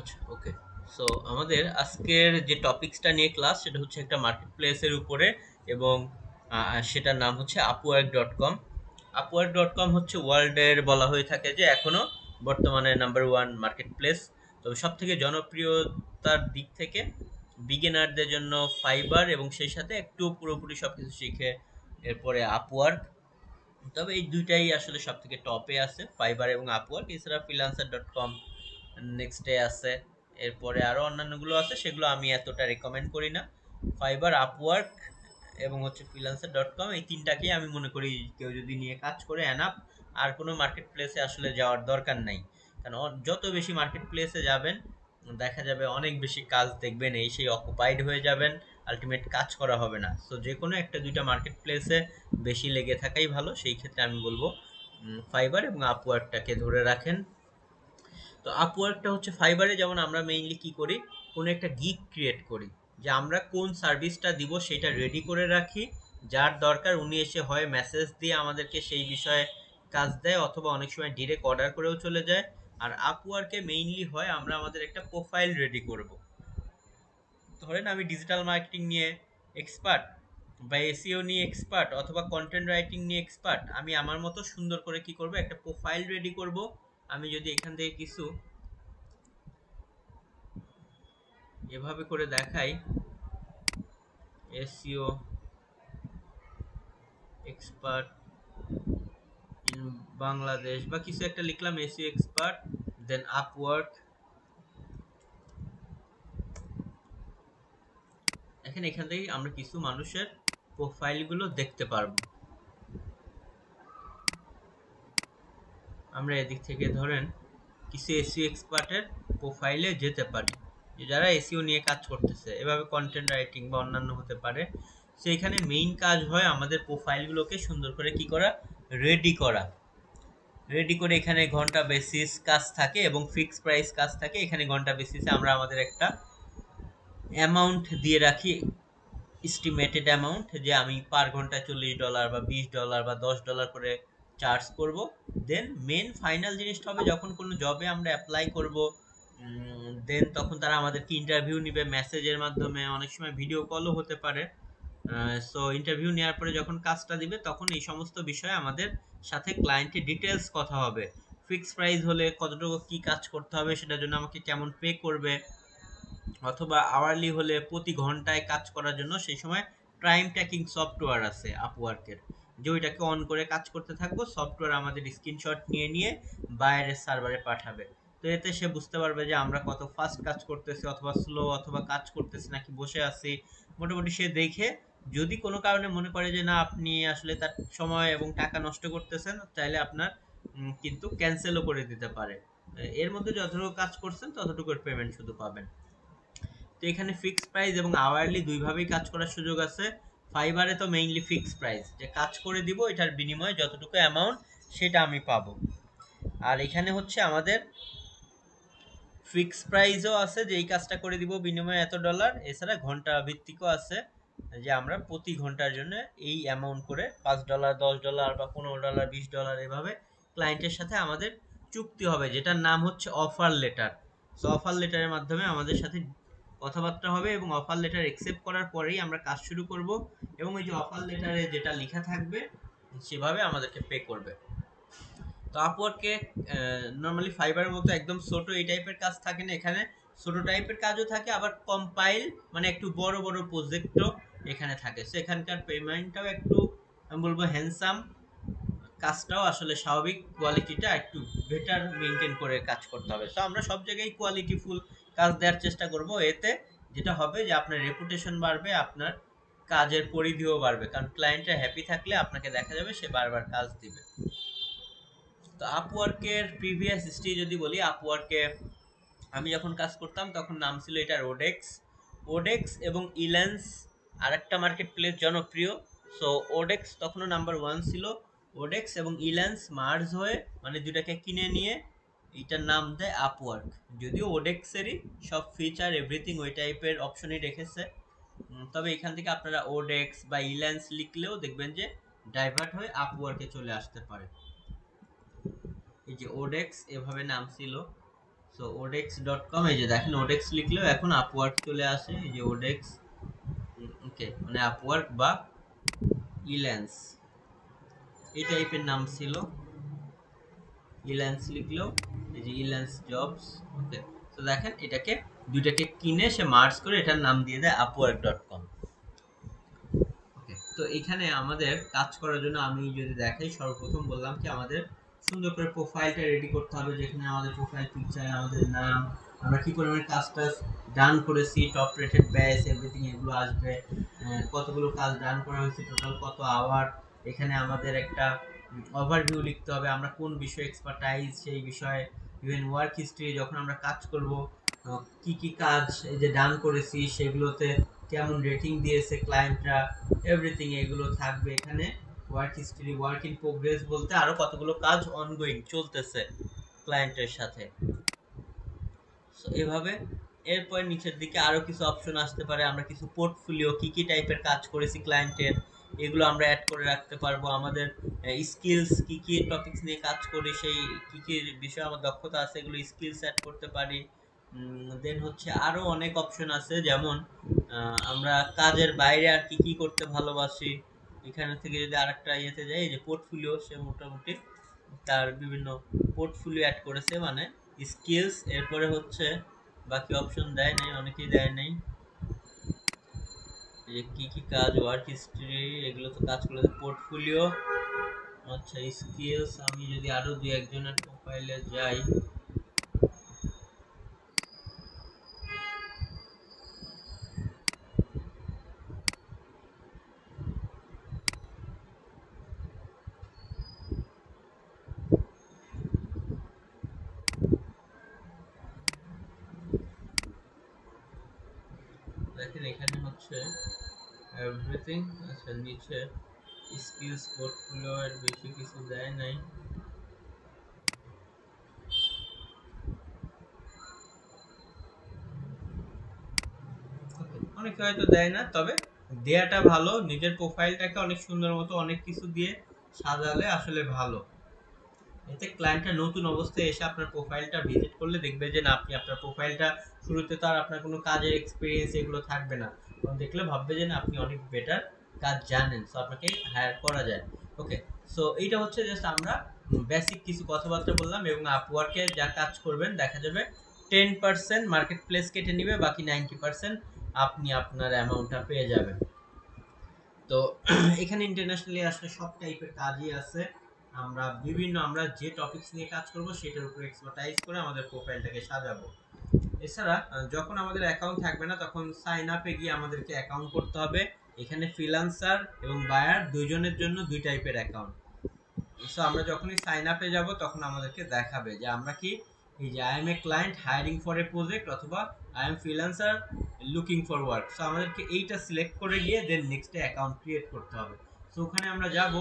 আচ্ছা, ওকে। সো আমাদের আজকের যে টপিকসটা নিয়ে ক্লাস সেটা হচ্ছে একটা মার্কেট প্লেসের উপরে, এবং সেটার নাম হচ্ছে আপওয়ার্ক.কম। আপওয়ার্ক.কম হচ্ছে ওয়ার্ল্ডের বলা হয়ে থাকে যে এখনো বর্তমানে নাম্বার ওয়ান মার্কেট প্লেস। তবে সব থেকে জনপ্রিয়তার দিক থেকে বিগিনারদের জন্য ফাইবার, এবং সেই সাথে একটু পুরোপুরি সবকিছু শিখে এরপরে আপওয়ার্ক। তবে এই দুইটাই আসলে সব থেকে টপে আছে, ফাইবার এবং আপওয়ার্ক। এছাড়া ফ্রিল্যান্সার.কম নেক্সটে আছে। এরপরে আরো অন্যান্যগুলো আছে, সেগুলো আমি এতটা রেকমেন্ড করি না। ফাইবার, আপওয়ার্ক এবং হচ্ছে ফ্রিল্যান্সার.কম, এই তিনটাকেই আমি মনে করি কেউ যদি নিয়ে কাজ করে এনাফ। আর কোনো মার্কেট প্লেসে আসলে যাওয়ার দরকার নাই, কারণ যত বেশি মার্কেট প্লেসে যাবেন দেখা যাবে অনেক বেশি কাজ দেখবেন, এই সেই অকুপাইড হয়ে যাবেন, আলটিমেট কাজ করা হবে না। সো যে কোনো একটা দুইটা মার্কেট প্লেসে বেশি লেগে থাকাই ভালো। সেই ক্ষেত্রে আমি বলবো ফাইবার এবং আপওয়ার্কটাকে ধরে রাখেন। তো আপওয়ার্কটা হচ্ছে ফাইবারে যেমন আমরা মেইনলি কি করি, কোনো একটা গিগ ক্রিয়েট করি, যে আমরা কোন সার্ভিসটা দিব সেটা রেডি করে রাখি। যার দরকার উনি এসে হয় মেসেজ দিয়ে আমাদেরকে সেই বিষয়ে কাজ দেয়, অথবা অনেক সময় ডিরেক্ট অর্ডার করেও চলে যায়। আর আপওয়ার্কে মেইনলি হয় আমরা আমাদের একটা প্রোফাইল রেডি করব। ধরেন আমি ডিজিটাল মার্কেটিং নিয়ে এক্সপার্ট, বা এসইও নিয়ে এক্সপার্ট, অথবা কন্টেন্ট রাইটিং নিয়ে এক্সপার্ট। আমি আমার মতো সুন্দর করে কি করব, একটা প্রোফাইল রেডি করব। আমি যদি এখান থেকে কিছু এভাবে করে দেখাই, এসইও এক্সপার্ট ইন বাংলাদেশ, বা কিছু একটা লিখলাম, এসইও এক্সপার্ট, দেন আপওয়ার্ক। এখান থেকে আমরা কিছু মানুষের প্রোফাইলগুলো দেখতে পারবো। আমরা এদিক থেকে ধরেন কিছু এসইও এক্সপার্টের প্রোফাইলে যেতে পারি, যে যারা এসইও নিয়ে কাজ করতেছে, এভাবে কন্টেন্ট রাইটিং বা অন্যান্য হতে পারে। সেইখানে মেইন কাজ হয় আমাদের প্রোফাইলগুলোকে সুন্দর করে কি করা, রেডি করা। রেডি করে এখানে ঘন্টা বেসিস কাজ থাকে এবং ফিক্সড প্রাইস কাজ থাকে। এখানে ঘন্টা বেসিসে আমরা আমাদের একটা অ্যামাউন্ট দিয়ে রাখি, এস্টিমেটেড অ্যামাউন্ট, যে আমি পার ঘন্টায় $40 বা $20 বা $10 করে চার্জ করব। দেন মেন ফাইনাল জিনিসটা হবে যখন কোনো জবে আমরা অ্যাপ্লাই করব, দেন তখন তারা আমাদেরকে ইন্টারভিউ নিবে মেসেজের মাধ্যমে, অনেক সময় ভিডিও কলও হতে পারে। সো ইন্টারভিউ নেওয়ার পরে যখন কাজটা দিবে তখন এই সমস্ত বিষয়ে আমাদের সাথে ক্লায়েন্টের ডিটেলস কথা হবে। ফিক্সড প্রাইস হলে কতটুকু কি কাজ করতে হবে, সেটার জন্য আমাকে কেমন পে করবে, অথবা আওয়ারলি হলে প্রতি ঘন্টায় কাজ করার জন্য সেই সময় টাইম ট্র্যাকিং সফটওয়্যার আছে আপওয়ার্কের, যে ওইটাকে অন করে কাজ করতে থাকবো। সফটওয়্যার আমাদের স্ক্রিনশট নিয়ে নিয়ে বাইরের সার্ভারে পাঠাবে। তো এতে সে বুঝতে পারবে যে আমরা কত ফাস্ট কাজ করতেছি, অথবা স্লো, অথবা কাজ করতেছি নাকি বসে আছি। মোটামুটি সে দেখে যদি কোনো কারণে মনে করে যে না আপনি আসলে তার সময় এবং টাকা নষ্ট করতেছেন, তাহলে আপনার কিন্তু ক্যান্সেলও করে দিতে পারে। এর মধ্যে যতটুকু কাজ করছেন ততটুকুর পেমেন্ট শুধু পাবেন। তো এখানে ফিক্সড প্রাইস এবং আওয়ারলি দুইভাবেই কাজ করার সুযোগ আছে। ফাইবারে তো মেইনলি ফিক্সড প্রাইস, যে কাজ করে দিব, এটার বিনিময়ে যতটুকু অ্যামাউন্ট সেটা আমি পাবো। আর এখানে হচ্ছে আমাদের ফিক্সড প্রাইসও আছে, যে এই কাজটা করে দিব বিনিময়ে $এত। এছাড়া ঘন্টা ভিত্তিকও আছে, যে আমরা প্রতি ঘন্টার জন্য এই অ্যামাউন্ট করে $5, $10 বা $15, $20 এভাবে ক্লায়েন্টের সাথে আমাদের চুক্তি হবে, যেটার নাম হচ্ছে অফার লেটার। সো অফার লেটারের মাধ্যমে আমাদের সাথে কথাবার্তা হবে, এবং অফার লেটার একসেপ্ট করার পরেই আমরা কাজ শুরু করব। এবং এই যে অফার লেটারে যেটা লেখা থাকবে সেভাবে আমাদেরকে পে করবে। তো আপওয়ার্কে নর্মালি ফাইবারের মতো একদম ছোট এই টাইপের কাজ থাকে না, এখানে ছোট টাইপের কাজও থাকে, আবার কম্পাইল মানে একটু বড় বড় প্রজেক্টও এখানে থাকে। সো এখানকার পেমেন্টটাও একটু আমি বলবো হ্যান্ডসাম, কাজটাও আসলে স্বাভাবিক, কোয়ালিটিটা একটু বেটার মেনটেন করে কাজ করতে হবে। সো আমরা সব জায়গায় কোয়ালিটিফুল কাজ দেওয়ার চেষ্টা করব। এতে যেটা হবে যে আপনার রেপুটেশন বাড়বে, আপনার কাজের পরিধিও বাড়বে, কারণ ক্লায়েন্টরা হ্যাপি থাকলে আপনাকে দেখা যাবে সে বারবার কাজ দিবে। তো আপওয়ার্কের প্রিভিয়াস হিস্ট্রি যদি বলি, আপওয়ার্কে আমি যখন কাজ করতাম তখন নাম ছিল এটা ওডেক্স। ওডেক্স এবং ইল্যান্স আর একটা মার্কেট প্লেস জনপ্রিয়। সো ওডেক্স তখনও নাম্বার ওয়ান ছিল। ওডেক্স এবং ইল্যান্স মার্জ হয়ে মানে দুটাকে কিনে নিয়ে এটার নাম দেয় আপওয়ার্ক। যদিও ওডেক্সেরই সব ফিচার এভরিথিং ওই টাইপের অপশনই রেখেছে। তবে এখান থেকে আপনারা ওডেক্স বা ইল্যান্স লিখলেও দেখবেন যে ডাইভার্ট হয়ে আপওয়ার্কে চলে আসতে পারে। এই যে ওডেক্স এভাবে নাম ছিল। সো odex.com, এই যে দেখেন odex লিখলেও এখন আপওয়ার্ক চলে আসে, এই যে odex, ওকে, মানে আপওয়ার্ক বা ইল্যান্স এই টাইপের নাম ছিল। ইল্যান্স লিখলেও এই যে ইল্যান্স জবস, ওকে। তো দেখেন এটাকে দুইটাকে কিনে সে মার্জ করে এটার নাম দিয়ে দেয় upwork.com। ওকে, তো এখানে আমাদের কাজ করার জন্য আমি যদি দেখাই, সর্বপ্রথম বললাম কি আমাদের সুন্দর করে প্রোফাইলটা রেডি করতে হবে, যেখানে আমাদের প্রোফাইল পিকচার, আমাদের নাম, আমরা কি পরিমাণে কাজটা ডান করেছি, টপ রেটেড ব্যাচ, এভরিথিং এগুলো আসবে, কতগুলো কাজ ডান করা হয়েছে, টোটাল কত আওয়ার। এখানে আমাদের একটা ওভারভিউ লিখতে হবে, আমরা কোন বিষয়ে এক্সপার্টাইজ সেই বিষয়ে, ইভেন ওয়ার্ক হিস্ট্রি, যখন আমরা কাজ করব কি কি কাজ এই যে ডান করেছি সেগুলোতে কেমন রেটিং দিয়েছে ক্লায়েন্টরা, এভরিথিং এগুলো থাকবে এখানে। Work history, work in progress বলতে আরো কতগুলো কাজ অনগোয়িং চলতেছে ক্লায়েন্টের সাথে। সো এভাবে এরপর নিচের দিকে আরো কিছু অপশন আসতে পারে, আমরা কিছু পোর্টফোলিও কি কি টাইপের কাজ করেছি ক্লায়েন্টের এগুলো আমরা অ্যাড করে রাখতে পারবো, আমাদের স্কিলস কি কি টপিকস নিয়ে কাজ করি, সেই কি কি বিষয়ে আমার দক্ষতা আছে এগুলো স্কিলস অ্যাড করতে পারি। দেন হচ্ছে আরো অনেক অপশন আছে, যেমন আমরা কাজের বাইরে আর কি কি করতে ভালোবাসি, এখানে থেকে যদি আরেকটা ইয়েতে যাই, এই যে পোর্টফোলিও, সে মোটামুটি তার বিভিন্ন পোর্টফোলিও অ্যাড করেছে, মানে স্কিলস, এরপরে হচ্ছে বাকি অপশন দেয় নাই, অনেকেই দেয় নাই, যে কি কি কাজ, ওয়ার্ক হিস্ট্রি এগুলো তো কাজ করেছে, পোর্টফোলিও, আচ্ছা স্কিলস। আমি যদি আরো দুই একজনের প্রোফাইলে যাই, দেখেন এখানে হচ্ছে এভরিথিং, আচ্ছা নিচে স্কিলস পোর্টফোলিও এর বেশি কিছু দেয় নাই। অনেকে হয়তো দেয় না, তবে দেয়াটা ভালো, নিজের প্রোফাইলটাকে অনেক সুন্দর মতো অনেক কিছু দিয়ে সাজালে আসলে ভালো। এতে ক্লায়েন্টটা নতুন অবস্থায় এসে আপনার প্রোফাইলটা ভিজিট করলে দেখবে যে না, আপনি আপনার প্রোফাইলটা শুরুতে তো আর আপনার কোনো কাজের এক্সপিরিয়েন্স এগুলো থাকবে না, তখন দেখলে ভাববে যে না আপনি অনেক বেটার কাজ জানেন, সো আপনাকে হায়ার করা যায়। ওকে, সো এইটা হচ্ছে জাস্ট আমরা বেসিক কিছু কথাবার্তা বললাম, এবং আপওয়ার্কে যা কাজ করবেন দেখা যাবে 10% মার্কেট প্লেস কেটে নিবে, বাকি 90% আপনি আপনার অ্যামাউন্টটা পেয়ে যাবেন। তো এখানে ইন্টারন্যাশনালি আসলে সব টাইপের কাজই আছে, আমরা যে টপিকস নিয়ে কাজ করব সেটার উপর এক্সপার্টাইজ করে আমাদের প্রোফাইলটাকে সাজাবো। এছাড়া যখন আমাদের অ্যাকাউন্ট থাকবে না তখন সাইন আপে গিয়ে আমাদেরকে অ্যাকাউন্ট করতে হবে। এখানে ফ্রিল্যান্সার এবং বায়ার দুইজনের জন্য দুই টাইপের অ্যাকাউন্ট। সো আমরা যখনই সাইন আপে যাব তখন আমাদেরকে দেখাবে যে আমরা কি, এই যে I am a client hiring for a project, অথবা I am freelancer looking for work. So আমাদেরকে এইটা সিলেক্ট করে গিয়ে দেন নেক্সটে অ্যাকাউন্ট ক্রিয়েট করতে হবে। সো ওখানে আমরা যাব,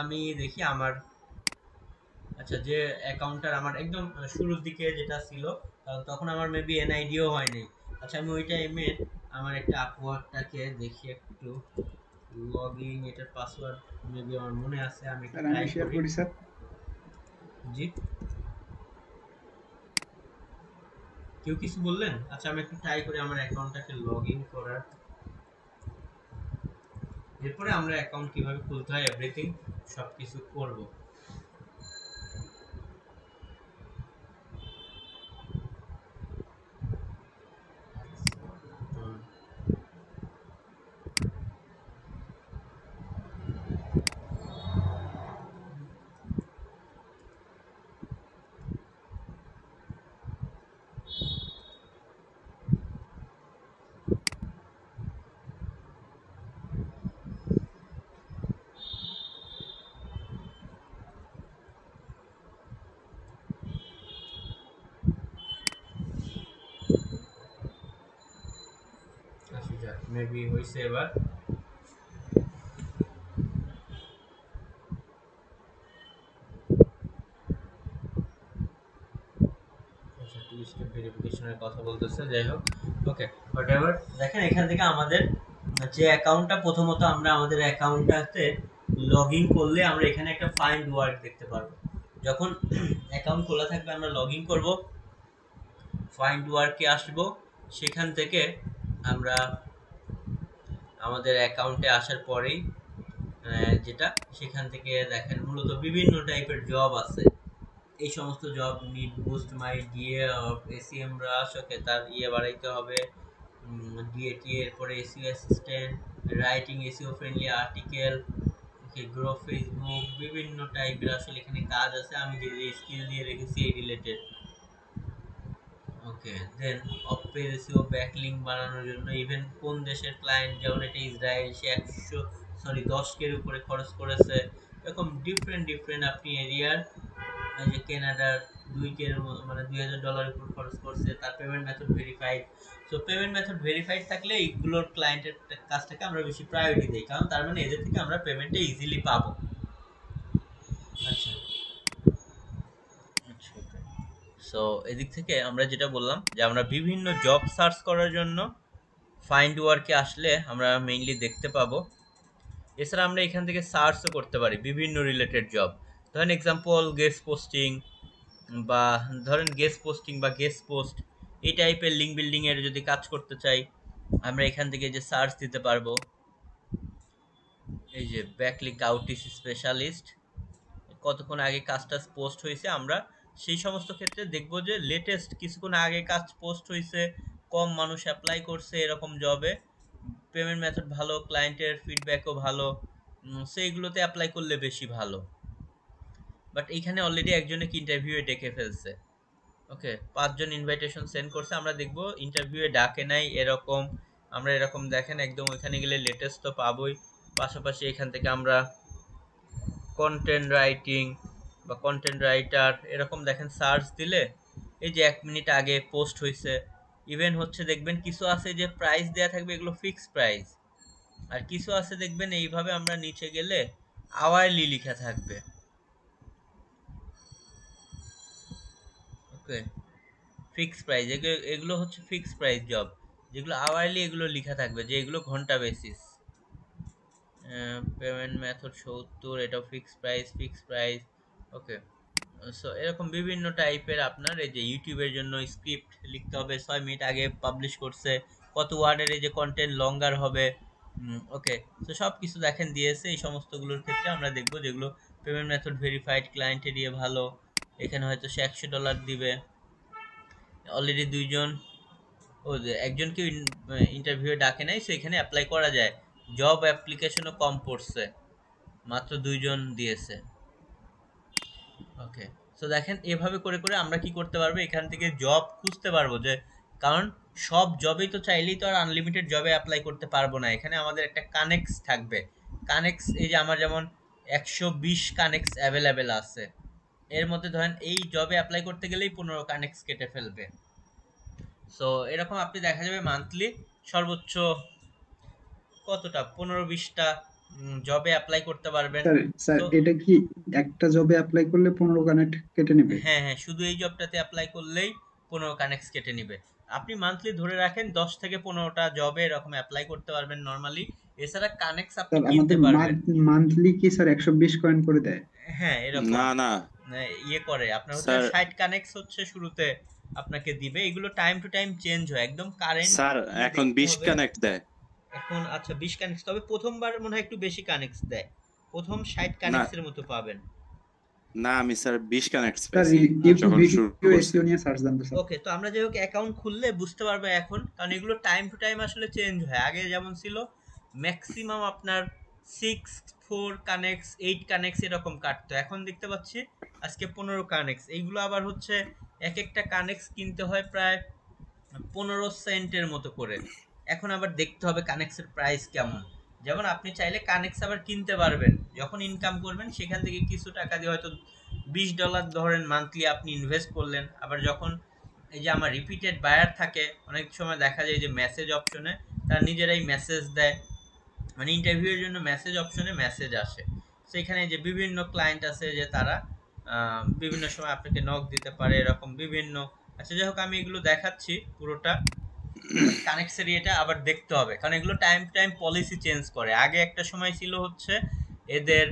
আমি দেখি আমার, আচ্ছা যে অ্যাকাউন্টটার আমার একদম শুরুর দিকে যেটা ছিল, কারণ তখন আমার মেবি এনআইডিও হয়নি। আচ্ছা আমি ওই টাইমে আমার একটা আপওয়ার্কটাকে দেখি একটু, লগইন, এটার পাসওয়ার্ড মেবি আমার মনে আছে, আমি একটু স্যার আমি ট্রাই শেয়ার করি। করি স্যার। জি, কেউ কিছু বললেন? আচ্ছা আমি একটু ট্রাই করি আমার অ্যাকাউন্টটাকে লগ ইন করার, এরপরে আমরা অ্যাকাউন্ট কিভাবে খুলতে হয় এভরিথিং সবকিছু করব। আচ্ছা যাক, মেবি হইছে এবার। আচ্ছা টু স্টেপ ভেরিফিকেশনের কথা বলতেছে, যাই হোক, ওকে হোয়াটএভার। দেখেন এখান থেকে আমাদের যে অ্যাকাউন্টটা, প্রথমত আমরা আমাদের অ্যাকাউন্টটাতে লগ ইন করলে আমরা এখানে একটা ফাইন্ড ওয়ার্ক দেখতে পারবো। যখন অ্যাকাউন্ট খোলা থাকবে আমরা লগ ইন করবো, ফাইন্ড ওয়ার্কে আসবো। সেখান থেকে আমরা আমাদের অ্যাকাউন্টে আসার পরেই যেটা সেখান থেকে দেখেন মূলত বিভিন্ন টাইপের জব আছে। এই সমস্ত job need boost my DA এসিএম রাশ, ওকে, তার ইয়ে বাড়াইতে হবে, ডিএটি, এরপরে SEO assistant, writing SEO friendly article, okay, grow Facebook, বিভিন্ন টাইপের আসলে এখানে কাজ আছে। আমি যে যে স্কিল দিয়ে রেখেছি এই রিলেটেড। ওকে, দেন অপের এসইও ব্যাকলিঙ্ক বানানোর জন্য ইভেন কোন দেশের ক্লায়েন্ট, যেমন এটা ইসরায়েল, সে 10 কের উপরে খরচ করেছে। এরকম ডিফারেন্ট ডিফারেন্ট আপনি এরিয়ার, যে কেনাডার 2 কের মানে $2000 উপর খরচ করছে, তার payment method verified. So payment method verified থাকলে এইগুলোর ক্লায়েন্টের কাজটাকে আমরা বেশি প্রায়োরিটি দিই, কারণ তার মানে এদের থেকে আমরা পেমেন্টটা ইজিলি পাবো। আচ্ছা আচ্ছা, ওকে। সো এদিক থেকে আমরা যেটা বললাম যে আমরা বিভিন্ন জব সার্চ করার জন্য ফাইন্ড ওয়ার্কে আসলে আমরা মেইনলি দেখতে পাবো। এছাড়া আমরা এখান থেকে সার্চও করতে পারি বিভিন্ন রিলেটেড জব। ধরেন এক্সাম্পল গেস্ট পোস্টিং, বা ধরেন গেস্ট পোস্টিং বা গেস্ট পোস্ট, এই টাইপের লিঙ্ক বিল্ডিং এর যদি কাজ করতে চাই আমরা এখান থেকে যে সার্চ দিতে পারবো, এই যে ব্যাকলিঙ্ক আউটরিচ স্পেশালিস্ট, কতক্ষণ আগে কাজটা পোস্ট হয়েছে, আমরা সেই সমস্ত ক্ষেত্রে দেখব যে লেটেস্ট কিছুক্ষণ আগে কাজ পোস্ট হয়েছে, কম মানুষ অ্যাপ্লাই করছে এরকম জবে, পেমেন্ট মেথড ভালো, ক্লায়েন্টের ফিডব্যাকও ভালো, সেইগুলোতে অ্যাপ্লাই করলে বেশি ভালো। বাট এইখানে অলরেডি একজনকে ইন্টারভিউয়ে ডেকে ফেলছে। ওকে, 5 জন ইনভাইটেশন সেন্ড করছে, আমরা দেখব ইন্টারভিউয়ে ডাকে নাই এরকম। আমরা এরকম দেখেন একদম ওইখানে গেলে লেটেস্ট তো পাবোই, পাশাপাশি এখান থেকে আমরা কন্টেন্ট রাইটিং বা কন্টেন্ট রাইটার এরকম দেখেন সার্চ দিলে এই যে 1 মিনিট আগে পোস্ট হয়েছে। ইভেন হচ্ছে দেখবেন কিছু আছে যে প্রাইস দেয়া থাকবে, এগুলো ফিক্সড প্রাইস, আর কিছু আছে দেখবেন এইভাবে আমরা নিচে গেলে আওয়ারলি লেখা থাকবে। ওকে, ফিক্সড প্রাইস, এগুলো হচ্ছে ফিক্সড প্রাইস জব। যেগুলো আওয়ারলি এগুলো লেখা থাকবে যে এগুলো ঘন্টা বেসিস। পেমেন্ট মেথড 70, এটাও ফিক্সড প্রাইস, ফিক্সড প্রাইস। ওকে, সো এরকম বিভিন্ন টাইপের আপনার এই যে ইউটিউবের জন্য স্ক্রিপ্ট লিখতে হবে, 6 মিনিট আগে পাবলিশ করছে, কত ওয়ার্ডের এই যে কন্টেন্ট লঙ্গার হবে। ওকে, তো সব কিছু দেখেন দিয়েছে। এই সমস্তগুলোর ক্ষেত্রে আমরা দেখবো যেগুলো পেমেন্ট মেথড ভেরিফাইড, ক্লায়েন্টের দিয়ে ভালো, এখানে হয়তো সে $100 দিবে। অলরেডি 2 জন, ও যে একজনকে ইন্টারভিউ ডাকে নাই, সো এখানে অ্যাপ্লাই করা যায়। জব অ্যাপ্লিকেশনও কম পড়ছে, মাত্র 2 জন দিয়েছে। ওকে, সো দেখেন এভাবে করে করে আমরা কি করতে পারবো, এখান থেকে জব খুঁজতে পারবো। যে কারণ সব জবেই তো চাইলেই তো আর আনলিমিটেড জবে অ্যাপ্লাই করতে পারবো না, এখানে আমাদের একটা কানেক্টস থাকবে। কানেক্টস এই যে আমার যেমন 120 কানেক্টস অ্যাভেলেবেল আছে, এর মধ্যে ধরেন এই জবে অ্যাপ্লাই করতে গেলেই 15 কানেক্টস কেটে ফেলবে। সো এরকম আপনি দেখা যাবে মান্থলি সর্বোচ্চ কতটা 15-20টা জবে অ্যাপ্লাই করতে পারবেন। স্যার স্যার তো এটা কি একটা জবে অ্যাপ্লাই করলে 15 কানেক্ট কেটে নেবে? হ্যাঁ হ্যাঁ, শুধু এই জবটাতে অ্যাপ্লাই করলেই 15 কানেক্টস কেটে নিবে। আপনি মান্থলি ধরে রাখেন 10 থেকে 15টা জবে এরকম অ্যাপ্লাই করতে পারবেন নর্মালি। এছাড়া কানেক্টস আপনি স্যার কিনতে আমাদের পারবেন। মান্থলি কি স্যার 120 কয়েন করে দেয়? হ্যাঁ এরকম না না ইয়ে করে আপনার হচ্ছে স্যার, 60 কানেক্টস হচ্ছে শুরুতে আপনাকে দিবে। এগুলো টাইম টু টাইম চেঞ্জ হয়, একদম স্যার কারেন্টলি এখন দেখতে 20 হবে। কানেক্ট দেয়। এখন আচ্ছা 20 কানেক্টস, তবে প্রথমবার মনে হয় একটু বেশি কানেক্টস দেয়, প্রথম 60 না কানেক্টস এর মতো পাবেন। না, আমি স্যার 20 কানেক্ট স্যার পাইছি ইউটিউব যখন শুরু ভিডিও করছি। এসইও নিয়ে সার্চ দেন তো স্যার। ওকে, তো আমরা যাই হোক অ্যাকাউন্ট খুললে বুঝতে পারবো এখন, কারণ এগুলো টাইম টু টাইম আসলে চেঞ্জ হয়। আগে যেমন ছিল ম্যাক্সিমাম আপনার 6 4 কানেক্টস 8 কানেক্টস এরকম কাটতো, এখন দেখতে পাচ্ছি আজকে 15 কানেক্টস। এইগুলো আবার হচ্ছে এক একটা কানেক্টস কিনতে হয় প্রায় 15 সেন্টের মতো করে। এখন আবার দেখতে হবে কানেক্টসের প্রাইস কেমন। যেমন আপনি চাইলে কানেক্টস আবার কিনতে পারবেন, যখন ইনকাম করবেন সেখান থেকে কিছু টাকা দিয়ে হয়তো $20 ধরেন মান্থলি আপনি ইনভেস্ট করলেন। আবার যখন এই যে আমার রিপিটেড বায়ার থাকে, অনেক সময় দেখা যায় যে মেসেজ অপশনে তারা নিজেরাই মেসেজ দেয়, মানে ইন্টারভিউয়ের জন্য মেসেজ অপশনে মেসেজ আসে। সেখানে যে বিভিন্ন ক্লায়েন্ট আছে যে তারা বিভিন্ন সময় আপনাকে নক দিতে পারে এরকম বিভিন্ন। আচ্ছা যাই হোক, আমি এগুলো দেখাচ্ছি পুরোটা, বাট কানেক্টসের এটা আবার দেখতে হবে, কারণ এগুলো time to time policy change করে। আগে একটা সময় ছিল হচ্ছে এদের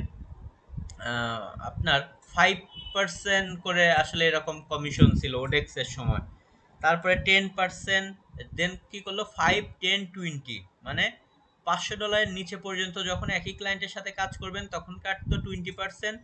আপনার 5% করে আসলে এরকম কমিশন ছিল ওডেক্সের সময়। তারপরে 10%, দেন কি করলো 5, 10, 20, মানে $500 নিচে পর্যন্ত যখন একই ক্লায়েন্টের সাথে কাজ করবেন তখন কাটতো 20%,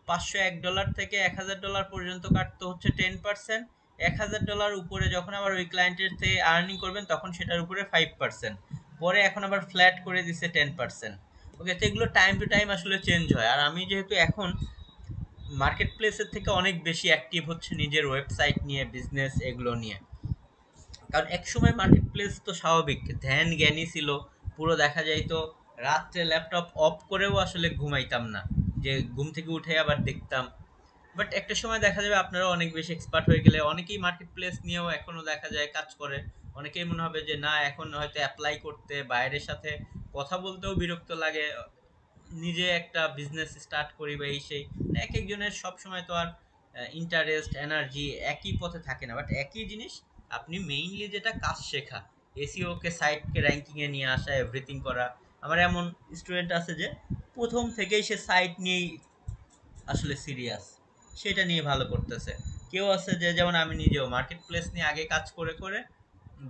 $501 থেকে $1000 পর্যন্ত কাটতো হচ্ছে 10%, $1000 উপরে যখন আবার ওই ক্লায়েন্টের থেকে আর্নিং করবেন তখন সেটার উপরে 5%, পরে এখন আবার ফ্ল্যাট করে দিছে 10%। ওকে, তো এগুলো টাইম টু টাইম আসলে চেঞ্জ হয়। আর আমি যেহেতু এখন মার্কেট প্লেসের থেকে অনেক বেশি অ্যাক্টিভ হচ্ছে নিজের ওয়েবসাইট নিয়ে, বিজনেস এগুলো নিয়ে, কারণ একসময় মার্কেট প্লেস তো স্বাভাবিক ধ্যান জ্ঞানী ছিল, পুরো দেখা যাইতো রাত্রে ল্যাপটপ অফ করেও আসলে ঘুমাইতাম না, যে ঘুম থেকে উঠে আবার দেখতাম। বাট একটা সময় দেখা যাবে আপনারা অনেক বেশি এক্সপার্ট হয়ে গেলে অনেকেই মার্কেট প্লেস নিয়েও এখনো দেখা যায় কাজ করে। অনেকেই মনে হবে যে না, এখন হয়তো অ্যাপ্লাই করতে বাইরের সাথে কথা বলতেও বিরক্ত লাগে, নিজে একটা বিজনেস স্টার্ট করি বা এই সেই। এক একজনের সব সময় তো আর ইন্টারেস্ট এনার্জি একই পথে থাকে না, বাট একই জিনিস। আপনি মেইনলি যেটা কাজ শেখা, এসইও কে সাইটকে র্যাঙ্কিং এ নিয়ে আসা, এভরিথিং করা। আমার এমন স্টুডেন্ট আছে যে প্রথম থেকেই সে সাইট নিয়েই আসলে সিরিয়াস, সেটা নিয়ে ভালো করতেছে। কেউ আছে যে যেমন আমি নিজেও মার্কেট প্লেস নিয়ে আগে কাজ করে করে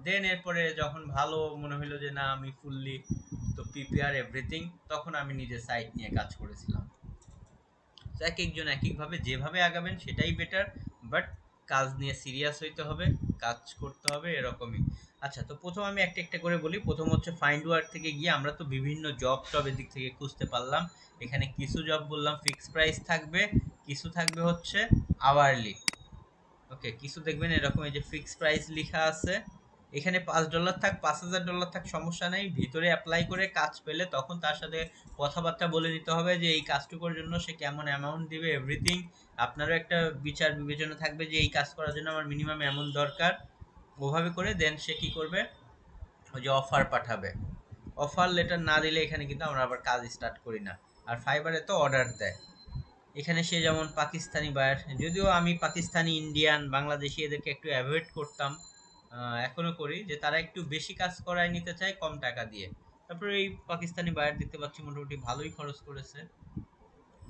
দেন এরপরে যখন ভালো মনে হলো যে না আমি ফুললি তো প্রিপেয়ার এভরিথিং, তখন আমি নিজে সাইট নিয়ে কাজ করেছিলাম। তো এক একজন এক একভাবে যেভাবে আগাবেন সেটাই বেটার, বাট কাজ নিয়ে সিরিয়াস হইতে হবে, কাজ করতে হবে এরকমই। আচ্ছা, তো প্রথম আমি একটা একটা করে বলি। প্রথম হচ্ছে ফাইন্ড ওয়ার্ক থেকে গিয়ে আমরা তো বিভিন্ন জব টব এদিক থেকে খুঁজতে পারলাম। এখানে কিছু জব বললাম ফিক্স প্রাইস থাকবে, কিছু থাকবে হচ্ছে আওয়ারলি। ওকে, কিছু দেখবেন এরকম এই যে ফিক্স প্রাইস লেখা আছে, এখানে $5 থাক, $5000 থাক, সমস্যা নেই। ভিতরে অ্যাপ্লাই করে কাজ পেলে তখন তার সাথে কথাবার্তা বলে নিতে হবে যে এই কাজটুকুর জন্য সে কেমন অ্যামাউন্ট দিবে, এভরিথিং। আপনারও একটা বিচার বিবেচনা থাকবে যে এই কাজ করার জন্য আমার মিনিমাম অ্যামাউন্ট দরকার। ওভাবে করে দেন সে কি করবে, ওই যে অফার পাঠাবে। অফার লেটার না দিলে এখানে কিন্তু আমরা আবার কাজ স্টার্ট করি না। আর ফাইবারে তো অর্ডার দেয়। এখানে সে যেমন পাকিস্তানি বায়ার, যদিও আমি পাকিস্তানি, ইন্ডিয়ান, বাংলাদেশি এদেরকে একটু অ্যাভয়েড করতাম, এখনো করি, যে তারা একটু বেশি কাজ করায় নিতে চায় কম টাকা দিয়ে। তারপরে এই পাকিস্তানি বায়ার দেখতে পাচ্ছি মোটামুটি ভালোই খরচ করেছে।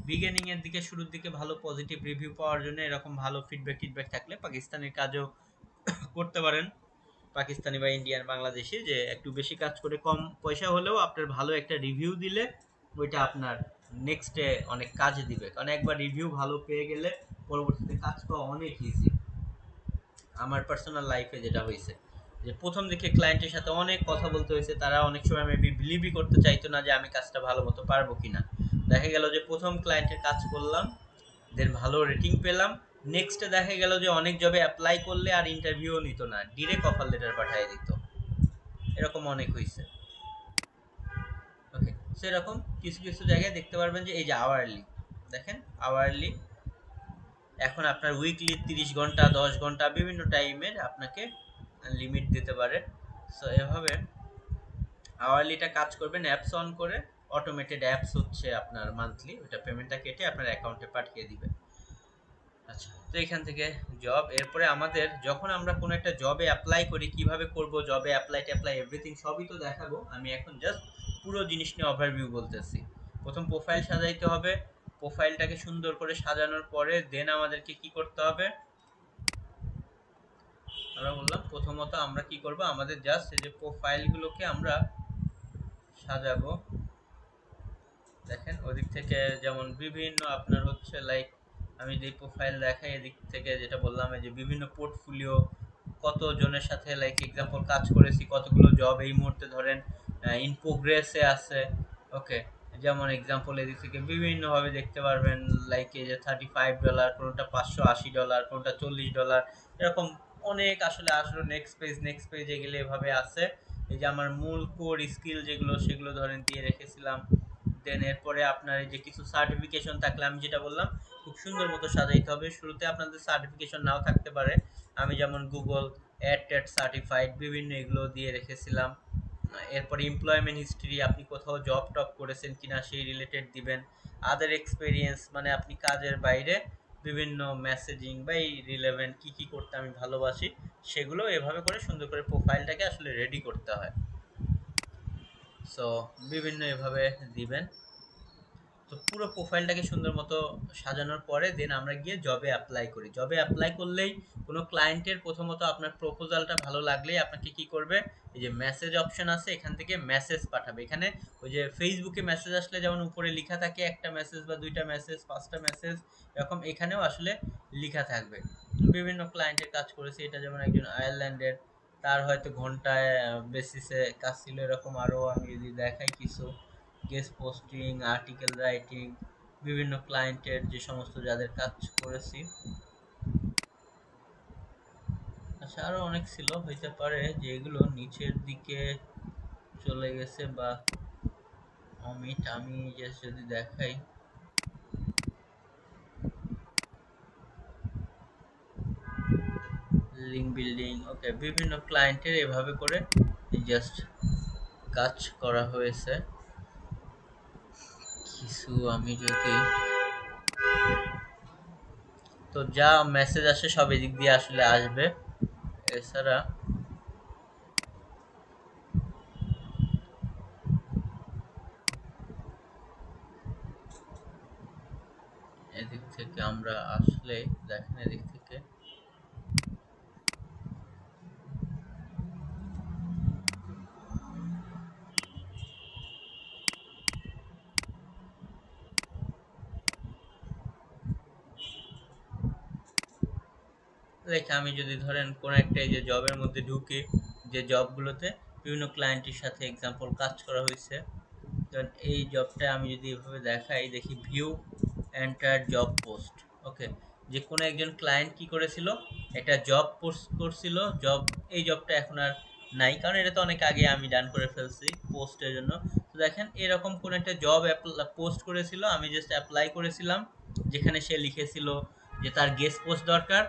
বিগিনিং এর দিকে, শুরুর দিকে ভালো পজিটিভ রিভিউ পাওয়ার জন্য এরকম ভালো ফিডব্যাক টিডব্যাক থাকলে পাকিস্তানের কাজও করতে পারেন। পাকিস্তানি বা ইন্ডিয়ান, বাংলাদেশি, যে একটু বেশি কাজ করে কম পয়সা হলেও আপনার ভালো একটা রিভিউ দিলে ওইটা আপনার নেক্সটে অনেক কাজে দিবে, কারণ একবার রিভিউ ভালো পেয়ে গেলে পরবর্তীতে কাজ পাওয়া অনেক ইজি। আমার পার্সোনাল লাইফে যেটা হয়েছে যে প্রথম দিকে ক্লায়েন্টের সাথে অনেক কথা বলতে হয়েছে, তারা অনেক সময় মেবি বিলিভই করতে চাইতো না যে আমি কাজটা ভালো মতো পারবো কিনা। দেখা গেল যে প্রথম ক্লায়েন্টের কাজ করলাম, দেন ভালো রেটিং পেলাম, নেক্সটে দেখা গেল যে অনেক জবে অ্যাপ্লাই করলে আর ইন্টারভিউও নিত না, ডিরেক্ট অফার লেটার পাঠিয়ে দিত। এরকম অনেক হয়েছে। ওকে, সেরকম কিছু কিছু জায়গায় দেখতে পারবেন যে এই যে আওয়ারলি, দেখেন আওয়ারলি এখন আপনার উইকলি 30 ঘন্টা, 10 ঘন্টা, বিভিন্ন টাইমের আপনাকে লিমিট দিতে পারে। সো এভাবে আওয়ারলিটা কাজ করবেন অ্যাপস অন করে, অটোমেটেড অ্যাপস হচ্ছে আপনার মান্থলি ওইটা পেমেন্টটা কেটে আপনার অ্যাকাউন্টে পাঠিয়ে দিবে। আচ্ছা, তো এখান থেকে জব, এরপরে আমাদের যখন আমরা কোনো একটা জবে অ্যাপ্লাই করি কিভাবে করব, জবে অ্যাপ্লাই ট্যাপ্লাই এভরিথিং সবই তো দেখাবো। আমি এখন জাস্ট পুরো জিনিস নিয়ে ওভারভিউ বলতেছি। প্রথম প্রোফাইল সাজাইতে হবে, প্রোফাইলটাকে সুন্দর করে সাজানোর পরে দেন আমাদেরকে কি করতে হবে, আমরা বললাম প্রথমত আমরা কি করব, আমাদের জাস্ট এই যে প্রোফাইলগুলোকে আমরা সাজাবো। দেখেন ওদিক থেকে যেমন বিভিন্ন আপনার হচ্ছে লাইক, আমি যে প্রোফাইল দেখাই এদিক থেকে যেটা বললাম এই যে বিভিন্ন পোর্টফোলিও, কত জনের সাথে লাইক এক্সাম্পল কাজ করেছি, কতগুলো জব এই মুহূর্তে ধরেন ইন প্রোগ্রেসে আছে। ওকে, যেমন এক্সাম্পল এদিক থেকে বিভিন্নভাবে দেখতে পারবেন, লাইক এই যে $35, কোনোটা $580, কোনোটা $40, এরকম অনেক আসলে আসলে নেক্সট পেজ নেক্সট পেজে গেলে এভাবে আছে। এই যে আমার মূল কোর স্কিল যেগুলো সেগুলো ধরেন দিয়ে রেখেছিলাম। দেন এরপরে আপনার এই যে কিছু সার্টিফিকেশন থাকলে আমি যেটা বললাম খুব সুন্দর মতো সাজাইতে হবে। শুরুতে আপনাদের সার্টিফিকেশন নাও থাকতে পারে, আমি যেমন গুগল অ্যাড ট্যাড সার্টিফাইড বিভিন্ন এগুলো দিয়ে রেখেছিলাম। এরপরে এমপ্লয়মেন্ট হিস্ট্রি, আপনি কোথাও জব টপ করেছেন কিনা সেই রিলেটেড দিবেন। আদার এক্সপিরিয়েন্স মানে আপনি কাজের বাইরে বিভিন্ন মেসেজিং বা এই রিলেভেন্ট কী কী করতে আমি ভালোবাসি সেগুলো এভাবে করে সুন্দর করে প্রোফাইলটাকে আসলে রেডি করতে হয়। সো বিভিন্ন এভাবে দিবেন। তো পুরো প্রোফাইলটাকে সুন্দর মতো সাজানোর পরে দেন আমরা গিয়ে জবে অ্যাপ্লাই করি। জবে অ্যাপ্লাই করলেই কোনো ক্লায়েন্টের প্রথমত আপনার প্রপোজালটা ভালো লাগলেই আপনাকে কি করবে, এই যে মেসেজ অপশন আছে এখান থেকে মেসেজ পাঠাবে। এখানে ওই যে ফেসবুকে মেসেজ আসলে যেমন উপরে লেখা থাকে একটা মেসেজ বা দুইটা মেসেজ, পাঁচটা মেসেজ, এরকম এখানেও আসলে লেখা থাকবে। বিভিন্ন ক্লায়েন্টের কাজ করেছি, এটা যেমন একজন আয়ারল্যান্ডের, তার হয়তো ঘন্টায় বেসিসে কাজ ছিল এরকম। আরও আমি যদি দেখাই কিছু গেস্ট পোস্টিং, আর্টিকেল রাইটিং, বিভিন্ন ক্লায়েন্টের যে সমস্ত যাদের কাজ করেছি। আচ্ছা আরো অনেক ছিল, হইতে পারে যে এগুলো নিচের দিকে চলে গেছে বা অমিট। আমি জাস্ট যদি দেখাই, লিঙ্ক বিল্ডিং, ওকে, বিভিন্ন ক্লায়েন্টের এভাবে করে জাস্ট কাজ করা হয়েছে। কিছু আমি যদি, তো যা মেসেজ আসে সব এদিক দিয়ে আসলে আসবে। এছাড়া এদিক থেকে আমরা আসলে দেখেন, এদিক থেকে আমি যদি ধরেন কোন একটা এই যে জবের মধ্যে ঢুকি, যে জবগুলোতে বিভিন্ন ক্লায়েন্টের সাথে এক্সাম্পল কাজ করা হয়েছে, কারণ এই জবটা আমি যদি এভাবে দেখাই, দেখি ভিউ এন্টার জব পোস্ট। ওকে, যে কোনো একজন ক্লায়েন্ট কি করেছিল, একটা জব পোস্ট করছিল, জব, এই জবটা এখন আর নাই কারণ এটা তো অনেক আগে আমি ডান করে ফেলছি পোস্টের জন্য। তো দেখেন এরকম কোন একটা জব পোস্ট করেছিল, আমি জাস্ট অ্যাপ্লাই করেছিলাম, যেখানে সে লিখেছিল যে তার গেস্ট পোস্ট দরকার,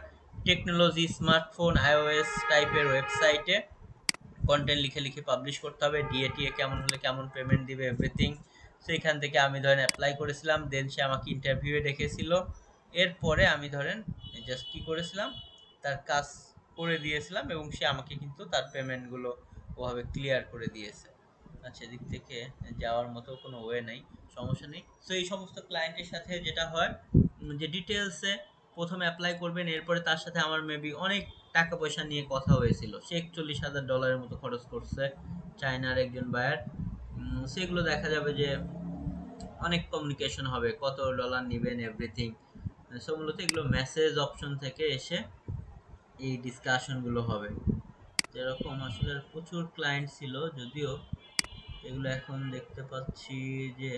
টেকনোলজি, স্মার্টফোন, আইওএস টাইপের ওয়েবসাইটে কন্টেন্ট লিখে লিখে পাবলিশ করতে হবে, ডিএটিএ কেমন হলে কেমন পেমেন্ট দিবে, এভরিথিং। সেইখান থেকে আমি ধরেন অ্যাপ্লাই করেছিলাম, দেন সে আমাকে ইন্টারভিউয়ে ডেকেছিল। এরপরে আমি ধরেন জাস্ট কি করেছিলাম, তার কাজ করে দিয়েছিলাম এবং সে আমাকে কিন্তু তার পেমেন্টগুলো ওভাবে ক্লিয়ার করে দিয়েছে। আচ্ছা, এদিক থেকে যাওয়ার মতো কোনো ওয়ে নেই, সমস্যা নেই। সো এই সমস্ত ক্লায়েন্টের সাথে যেটা হয় যে ডিটেলসে প্রথমে অ্যাপ্লাই করবেন, এরপরে তার সাথে আমার মেবি অনেক টাকা পয়সা নিয়ে কথা হয়েছিল। সে $41,000 মতো খরচ করছে, চায়নার একজন বায়ার। সেগুলো দেখা যাবে যে অনেক কমিউনিকেশন হবে, কত ডলার নেবেন, এভরিথিং। সো মূলত এগুলো মেসেজ অপশন থেকে এসে এই ডিসকাশনগুলো হবে। যেরকম আসলে প্রচুর ক্লায়েন্ট ছিল, যদিও এগুলো এখন দেখতে পাচ্ছি যে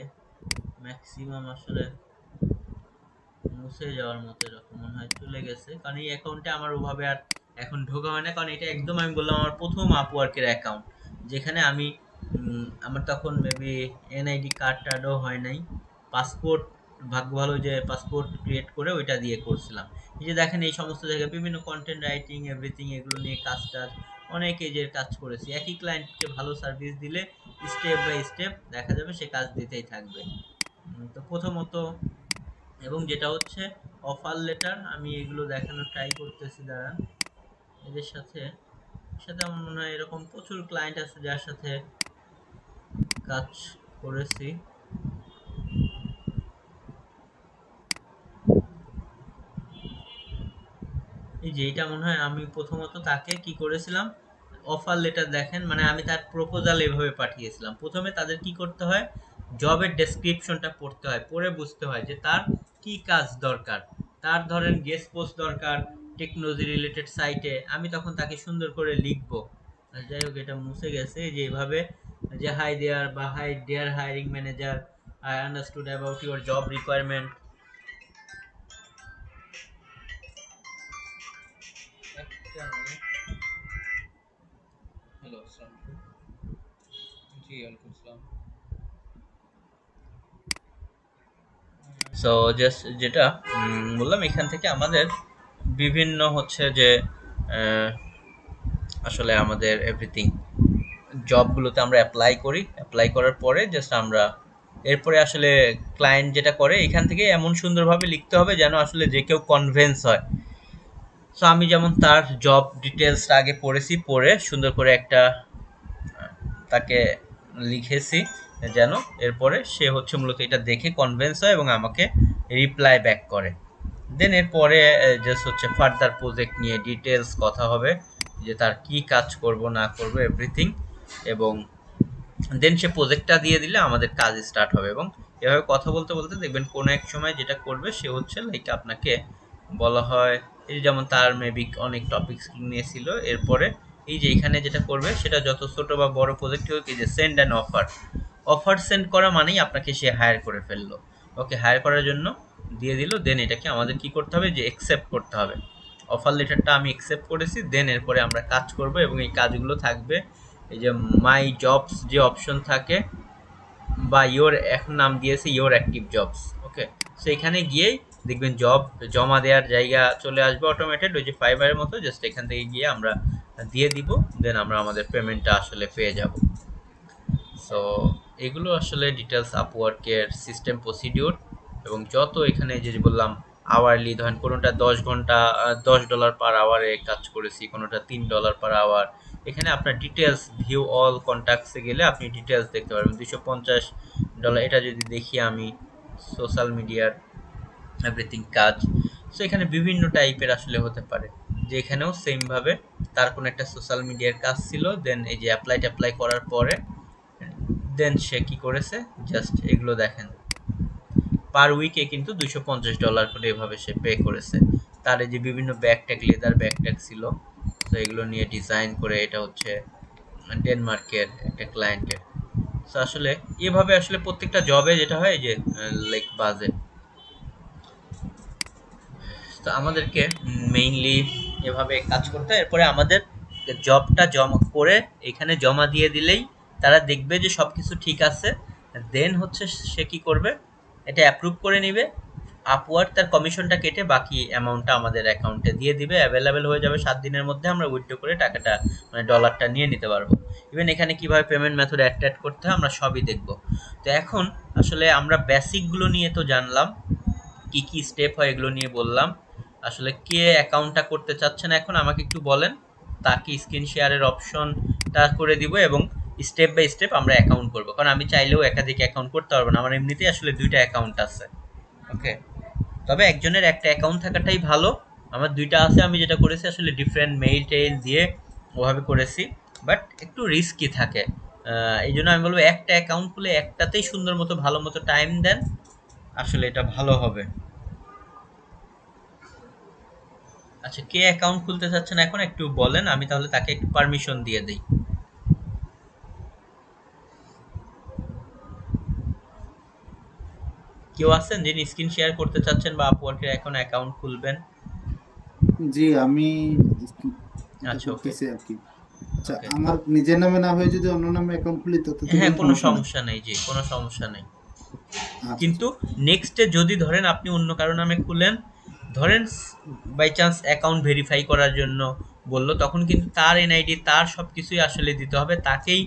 ম্যাক্সিমাম আসলে মুছে যাওয়ার মতো এরকম মনে হয় চলে গেছে, কারণ এই অ্যাকাউন্টে আমার ওভাবে আর এখন ঢোকা হয় না, কারণ এটা একদম আমি বললাম আমার প্রথম আপওয়ার্কের অ্যাকাউন্ট, যেখানে আমি আমার তখন মেবি এনআইডি কার্ড টার্ডও হয় নাই, পাসপোর্ট, ভাগ্য ভালো যে পাসপোর্ট ক্রিয়েট করে ওইটা দিয়ে করছিলাম। এই যে দেখেন এই সমস্ত জায়গায় বিভিন্ন কন্টেন্ট রাইটিং, এভরিথিং, এগুলো নিয়ে কাজ টাজ অনেক এজের কাজ করেছি। একই ক্লায়েন্টকে ভালো সার্ভিস দিলে স্টেপ বাই স্টেপ দেখা যাবে সে কাজ দিতেই থাকবে। তো প্রথমত, এবং যেটা হচ্ছে অফার লেটার, আমি এগুলো দেখানোর ট্রাই করতেছি, দাঁড়ান। এদের সাথে সাথে আমার মনে হয় এরকম প্রচুর ক্লায়েন্ট আছে যার সাথে কাজ করেছি। এই যে এটা মনে হয় আমি প্রথমত তাকে কি করেছিলাম, অফার লেটার দেখেন, মানে আমি তার প্রপোজাল এভাবে পাঠিয়েছিলাম। প্রথমে তাদের কি করতে হয়, জবের ডেসক্রিপশনটা পড়তে হয়, পড়ে বুঝতে হয় যে তার কি কাজ দরকার। তার ধরেন গেস্ট পোস্ট দরকার টেকনোলজি রিলেটেড সাইটে, আমি তখন তাকে সুন্দর করে লিখবো। যাই হোক, এটা মুছে গেছে যে এভাবে, যে হাই দেয়ার বা high deer hiring manager, I understood about your job requirement. Hello, আসসালামু আলাইকুম। জি, ওয়ালাইকুম আসসালাম। সো জাস্ট যেটা বললাম, এখান থেকে আমাদের বিভিন্ন হচ্ছে যে আসলে আমাদের এভরিথিং জবগুলোতে আমরা অ্যাপ্লাই করি, অ্যাপ্লাই করার পরে জাস্ট আমরা এরপরে আসলে ক্লায়েন্ট যেটা করে এখান থেকে এমন সুন্দরভাবে লিখতে হবে যেন আসলে যে কেউ কনভিন্স হয়। সো আমি যেমন তার জব ডিটেলসটা আগে পড়েছি, পড়ে সুন্দর করে একটা তাকে লিখেছি, যেন এরপরে সে হচ্ছে মূলত এটা দেখে কনভিন্স হয় এবং আমাকে রিপ্লাই ব্যাক করে। দেন এরপরে জাস্ট হচ্ছে ফার্দার প্রজেক্ট নিয়ে ডিটেলস কথা হবে, যে তার কি কাজ করব না করব এভরিথিং, এবং দেন সে প্রজেক্টটা দিয়ে দিলে আমাদের কাজ স্টার্ট হবে। এবং এভাবে কথা বলতে বলতে দেখবেন কোনো এক সময় যেটা করবে সে হচ্ছে লাইক আপনাকে বলা হয়, এই যেমন তার মেবি অনেক টপিকস নিয়েছিল, এরপরে এই যে এখানে যেটা করবে সেটা যত ছোট বা বড় প্রজেক্ট হোক, এই যে send an offer, offer send করা মানেই আপনাকে সে হায়ার করে ফেললো। ওকে, হায়ার করার জন্য দিয়ে দিল, দেন এটাকে আমাদের কি করতে হবে, যে অ্যাকসেপ্ট করতে হবে। অফার লেটারটা আমি অ্যাকসেপ্ট করেছি, দেন এরপরে আমরা কাজ করব এবং এই কাজগুলো থাকবে এই যে মাই জবস যে অপশন থাকে, বা ইওর, এখন নাম দিয়েছে your active jobs. Okay, so এখানে গিয়েই দেখবেন জব জমা দেওয়ার জায়গা চলে আসবে অটোমেটেড, ওই যে ফাইবারের মতো, জাস্ট এখান থেকে গিয়ে আমরা দিয়ে দিব, দেন আমরা আমাদের পেমেন্টটা আসলে পেয়ে যাব। সো এগুলো আসলে ডিটেলস আপওয়ার্কের সিস্টেম প্রসিডিউর। এবং যত এখানে যে বললাম আওয়ারলি, ধরেন কোনোটা 10 ঘন্টা $10 পার আওয়ারে কাজ করেছি, কোনোটা $3 পার আওয়ার, এখানে আপনার ডিটেলস ভিউ অল কন্ট্যাক্টসে গেলে আপনি ডিটেলস দেখতে পারবেন। $250 এটা যদি দেখি আমি, সোশ্যাল মিডিয়ার এভরিথিং কাজ। সো এখানে বিভিন্ন টাইপের আসলে হতে পারে, যে এখানেও সেমভাবে তার কোনো একটা সোশ্যাল মিডিয়ার কাজ ছিল, দেন এই যে অ্যাপ্লাই করার পরে দেন সে কি করেছে, জাস্ট এগুলো দেখেন পার উইকে কিন্তু $250 করে এভাবে সে পে করেছে। তার এই যে বিভিন্ন ব্যাকট্যাগ, লেদার ব্যাকট্যাগ ছিল, তো এগুলো নিয়ে ডিজাইন করে, এটা হচ্ছে ডেনমার্কের একটা ক্লায়েন্টের। তো আসলে এভাবে আসলে প্রত্যেকটা জবে যেটা হয় যে লাইক বাজেট, তো আমাদেরকে মেইনলি এভাবে কাজ করতে হয়। এরপরে আমাদের জবটা জমা করে এখানে জমা দিয়ে দিলেই তারা দেখবে যে সব কিছু ঠিক আছে, দেন হচ্ছে সে কি করবে, এটা অ্যাপ্রুভ করে নেবে, আপওয়ার্ক তার কমিশনটা কেটে বাকি অ্যামাউন্টটা আমাদের অ্যাকাউন্টে দিয়ে দিবে, অ্যাভেলেবেল হয়ে যাবে 7 দিনের মধ্যে, আমরা উইথড্র করে টাকাটা মানে ডলারটা নিয়ে নিতে পারবো। ইভেন এখানে কিভাবে পেমেন্ট মেথড অ্যাড করতে হয় আমরা সবই দেখব। তো এখন আসলে আমরা বেসিকগুলো নিয়ে তো জানলাম, কি কি স্টেপ হয় এগুলো নিয়ে বললাম। আসলে কে অ্যাকাউন্টটা করতে চাচ্ছেন এখন আমাকে একটু বলেন, তাকে স্ক্রিন শেয়ারের অপশনটা করে দিব এবং স্টেপ বাই স্টেপ আমরা অ্যাকাউন্ট করব, কারণ আমি চাইলেও একাধিক অ্যাকাউন্ট করতে পারবো না, আমার এমনিতেই আসলে 2টা অ্যাকাউন্ট আছে। ওকে, তবে একজনের একটা অ্যাকাউন্ট থাকাটাই ভালো। আমার 2টা আছে, আমি যেটা করেছি আসলে ডিফারেন্ট মেইল টেইল দিয়ে ওভাবে করেছি, বাট একটু রিস্কি থাকে। এই জন্য আমি বলবো একটা অ্যাকাউন্ট খুলে একটাতেই সুন্দর মতো ভালো মতো টাইম দেন, আসলে এটা ভালো হবে। আচ্ছা, কে অ্যাকাউন্ট খুলতে চাচ্ছেন এখন একটু বলেন, আমি তাহলে তাকে একটু পারমিশন দিয়ে দিই। কেউ আছেন যিনি স্ক্রিন শেয়ার করতে চাচ্ছেন বা আপওয়ার্কের এখন অ্যাকাউন্ট খুলবেন? জি, আমি এটা আচ্ছা, ওকে করতেছি আর কি। আচ্ছা, ওকে। আমার নিজের নামে না হয়ে যদি অন্য নামে অ্যাকাউন্ট খুলি তাতে তো হ্যাঁ, কোনো কোনো সমস্যা নেই। সমস্যা নেই, জি কোনো সমস্যা নেই। আচ্ছা আচ্ছা। কিন্তু নেক্সটে যদি ধরেন আপনি অন্য কারো নামে খুলেন, ধরেন বাই চান্স অ্যাকাউন্ট ভেরিফাই করার জন্য বললো, তখন কিন্তু তার এনআইডি তার সব কিছুই আসলে দিতে হবে, তাকেই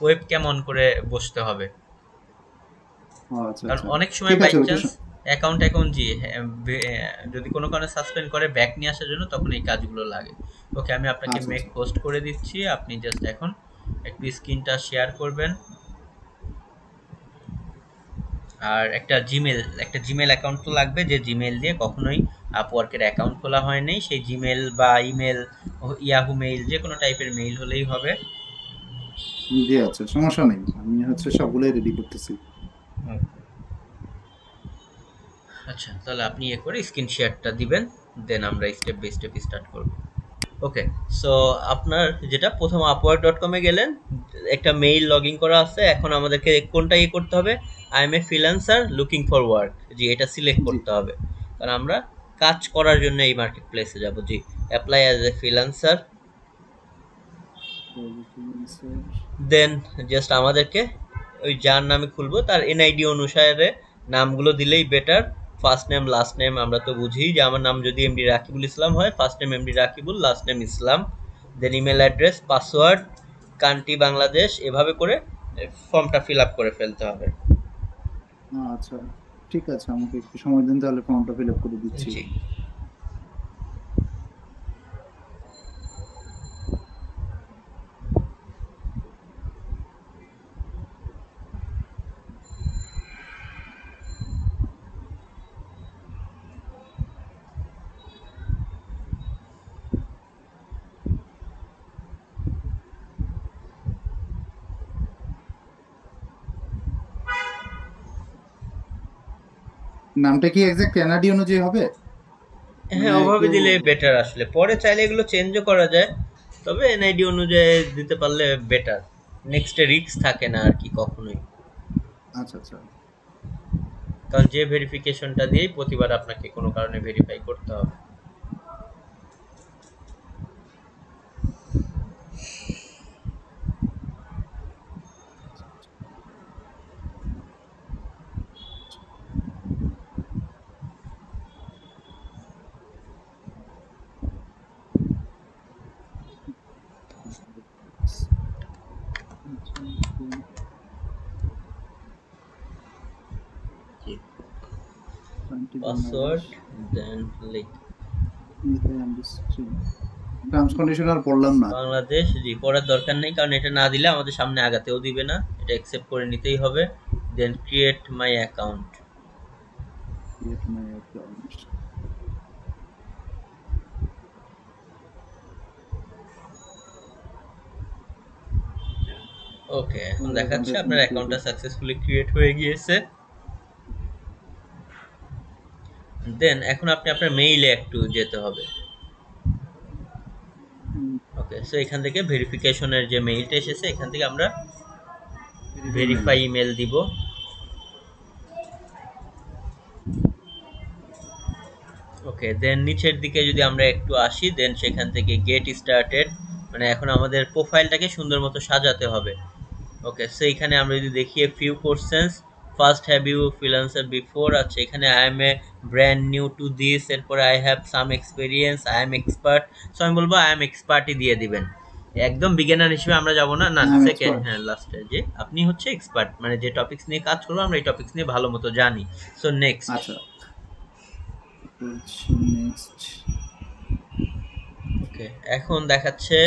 ওয়েব ক্যাম অন করে বসতে হবে। ও আচ্ছা কারণ আচ্ছা, অনেক সময় ঠিক বাই আছে, ওটা চান্স অ্যাকাউন্ট জি যদি কোনো কারণে সাসপেন্ড করে ব্যাক নিয়ে আসার জন্য, তখন এই কাজগুলো লাগে। ওকে, আমি আপনাকে আচ্ছা মেক আচ্ছা। পোস্ট করে দিচ্ছি, আপনি জাস্ট এখন একটু স্ক্রিনটা শেয়ার করবেন। আর একটা জিমেল অ্যাকাউন্ট তো লাগবে, যে জিমেল দিয়ে কখনোই আপওয়ার্কের অ্যাকাউন্ট খোলা হয়নি, সেই জিমেল বা ইমেল, ইয়াহু মেইল, যে কোনো টাইপের মেইল হলেই হবে। জি আচ্ছা, সমস্যা নেই, আমি সবগুলোই রেডি করতেছি। আচ্ছা, তাহলে আপনি করে স্ক্রিন শেয়ারটা দিবেন, দেন আমরা স্টেপ বাই স্টেপ স্টার্ট করব। ওকে, সো আপনার যেটা প্রথম upwork.com-এ গেলেন, একটা মেইল লগ ইন করা আছে, এখন আমাদেরকে কোনটা করতে হবে, I am a freelancer looking for work, জি এটা সিলেক্ট জি। করতে হবে, কারণ আমরা কাজ করার জন্য এই মার্কেট প্লেসে যাবো। জি, apply as a freelancer, then just আমাদেরকে ওই যার নামে খুলবো তার এনআইডি অনুসারে নামগুলো দিলেই better. First name last name আমরা তো বুঝি, যে আমার নাম যদি এমডি রাকিবুল ইসলাম হয়, first name MD Rakibul, last name Islam, then email address, password, country Bangladesh, এভাবে করে ফর্মটা ফিল আপ করে ফেলতে হবে। আচ্ছা, ঠিক আছে, আমাকে একটু সময় দিন, তাহলে ফর্মটা ফিল আপ করে দিচ্ছি। জি, নামটা কি এক্সাক্ট এনআরডি অনুযায়ী হবে? হ্যাঁ, মানে ওভাবে কেউ দিলে বেটার। আসলে পরে চাইলে এগুলো চেঞ্জও করা যায়, তবে এনআইডি অনুযায়ী দিতে পারলে বেটার। নেক্সটে রিস্ক থাকে না আর কি কখনোই, আচ্ছা আচ্ছা কারণ যে ভেরিফিকেশনটা দিয়েই প্রতিবার আপনাকে কোনো কারণে ভেরিফাই করতে হবে। পাসওয়ার্ড দেন লিখ টার্মস কন্ডিশন আর পড়লাম না। বাংলাদেশ, জি পড়ার দরকার নেই, কারণ এটা না দিলে আমাদের সামনে আগাতেও দিবে না, এটা অ্যাকসেপ্ট করে নিতেই হবে। Then create my account. Create my account. Okay, এখন দেখাচ্ছে আপনার অ্যাকাউন্টটা সাকসেসফুলি ক্রিয়েট হয়ে গিয়েছে। দেন এখন আপনি আপনার মেইলে একটু যেতে হবে। ওকে, সো এখান থেকে ভেরিফিকেশনের যে মেইলটা এসেছে এখান থেকে আমরা ভেরিফাই ইমেল দিব। ওকে, দেন নিচের দিকে যদি আমরা একটু আসি, দেন সেখান থেকে গেট স্টার্টেড, মানে এখন আমাদের প্রোফাইলটাকে সুন্দর মতো সাজাতে হবে। ওকে, সো এখানে আমরা যদি দেখি few questions, first have you freelancer before, আচ্ছা এখানে I am a brand new to this, এরপরে I have some experience, I am expert. So আমি বলবো আই এম এক্সপার্টই দিয়ে দিবেন, একদম বিগিনার হিসেবে আমরা যাব না। না, সেকেন্ড, হ্যাঁ লাস্টে যে আপনি হচ্ছে এক্সপার্ট, মানে যে টপিকস নিয়ে কাজ করবো আমরা এই টপিকস নিয়ে ভালো মতো জানি। So next. আচ্ছা নেক্সট। ওকে, এখন দেখাচ্ছে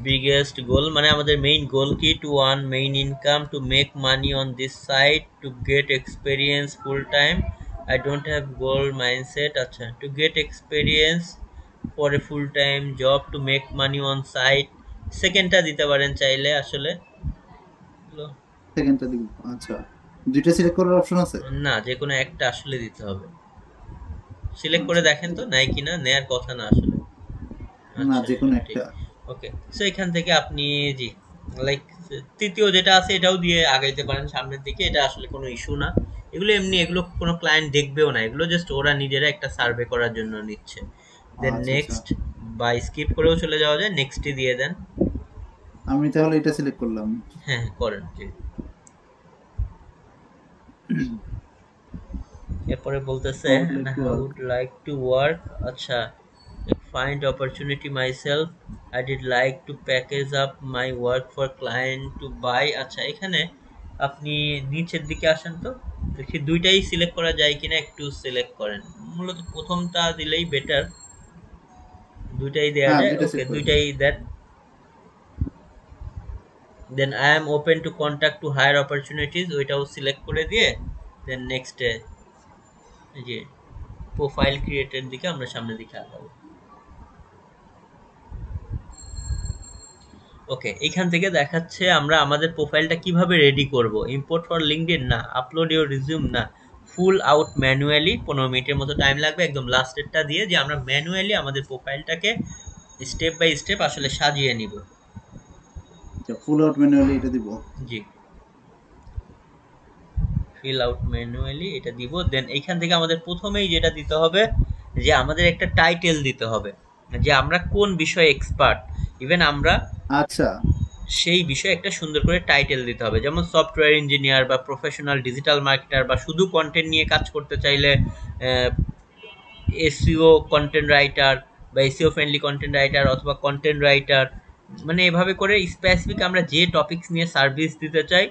biggest goal, মানে আমাদের মেইন গোল কি, to earn main income, to make money on this site, to get experience full time, I don't have goal mindset. আচ্ছা, to get experience for a full time job, to make money on site. সেকেন্ডটা দিতে পারেন চাইলে আসলে। সেকেন্ডটা দিব। আচ্ছা, দুইটা select করার অপশন আছে? না, যে কোনো একটা আসলে দিতে হবে। সিলেক্ট করে দেখেন তো নেয় কিনা, নেয়ার কথা না আসলে। না, আচ্ছা যে কোনো ঠিক। একটা। ওকে, সো এখান থেকে আপনি জি লাইক তৃতীয় যেটা আছে এটাও দিয়ে আগাইতে পারেন সামনের দিকে, এটা আসলে কোনো ইস্যু না। এগুলো এমনি, এগুলো কোনো ক্লায়েন্ট দেখবেও না, এগুলো জাস্ট ওরা নিজেরা একটা সার্ভে করার জন্য নিচ্ছে। দেন আচ্ছা আচ্ছা, নেক্সট বা স্কিপ করেও চলে যাওয়া যায়, নেক্সটই দিয়ে দেন। আমি তাহলে এটা সিলেক্ট করলাম। হ্যাঁ করেন জি। এরপরে বলতেছে how would like to work. আচ্ছা, find opportunity myself, I did like to package up my work for client to buy। আচ্ছা, এখানে আপনি নিচের দিকে আসেন তো দেখি দুইটাই সিলেক্ট করা যায় কিনা, একটু সিলেক্ট করেন। মূলত প্রথমটা দিলেই বেটার, দুইটাই দেয়া হ্যাঁ, যায়। দুইটা ওকে, সিলেক্ট করলাম। দুইটাই দেন। Then I am open to contact to hire opportunities, ওইটাও সিলেক্ট করে দিয়ে দেন নেক্সটে যে প্রোফাইল ক্রিয়েটের দিকে আমরা সামনের দিকে আগাবো। ওকে, এখান থেকে দেখাচ্ছে আমরা আমাদের প্রোফাইলটা কিভাবে রেডি করব। ইম্পোর্ট ফর লিঙ্কডইন না, আপলোড ইউর রিজিউম না, ফুল আউট ম্যানুয়ালি, 15 মিনিটের মতো টাইম লাগবে। একদম লাস্টেরটা দিয়ে যে আমরা ম্যানুয়ালি আমাদের প্রোফাইলটাকে স্টেপ বাই স্টেপ আসলে সাজিয়ে নিব। আচ্ছা, ফুল আউট ম্যানুয়ালি এটা দিব। জি, ফিল আউট ম্যানুয়ালি এটা দিব। দেন এইখান থেকে আমাদের প্রথমেই যেটা দিতে হবে যে আমাদের একটা টাইটেল দিতে হবে, যে আমরা কোন বিষয়ে এক্সপার্ট। ইভেন আমরা আচ্ছা, সেই বিষয়ে একটা সুন্দর করে টাইটেল দিতে হবে, যেমন সফটওয়্যার ইঞ্জিনিয়ার বা প্রফেশনাল ডিজিটাল মার্কেটার, বা শুধু কন্টেন্ট নিয়ে কাজ করতে চাইলে এসইও কন্টেন্ট রাইটার বা এসইও ফ্রেন্ডলি কন্টেন্ট রাইটার অথবা কন্টেন্ট রাইটার। মানে এভাবে করে স্পেসিফিক আমরা যে টপিকস নিয়ে সার্ভিস দিতে চাই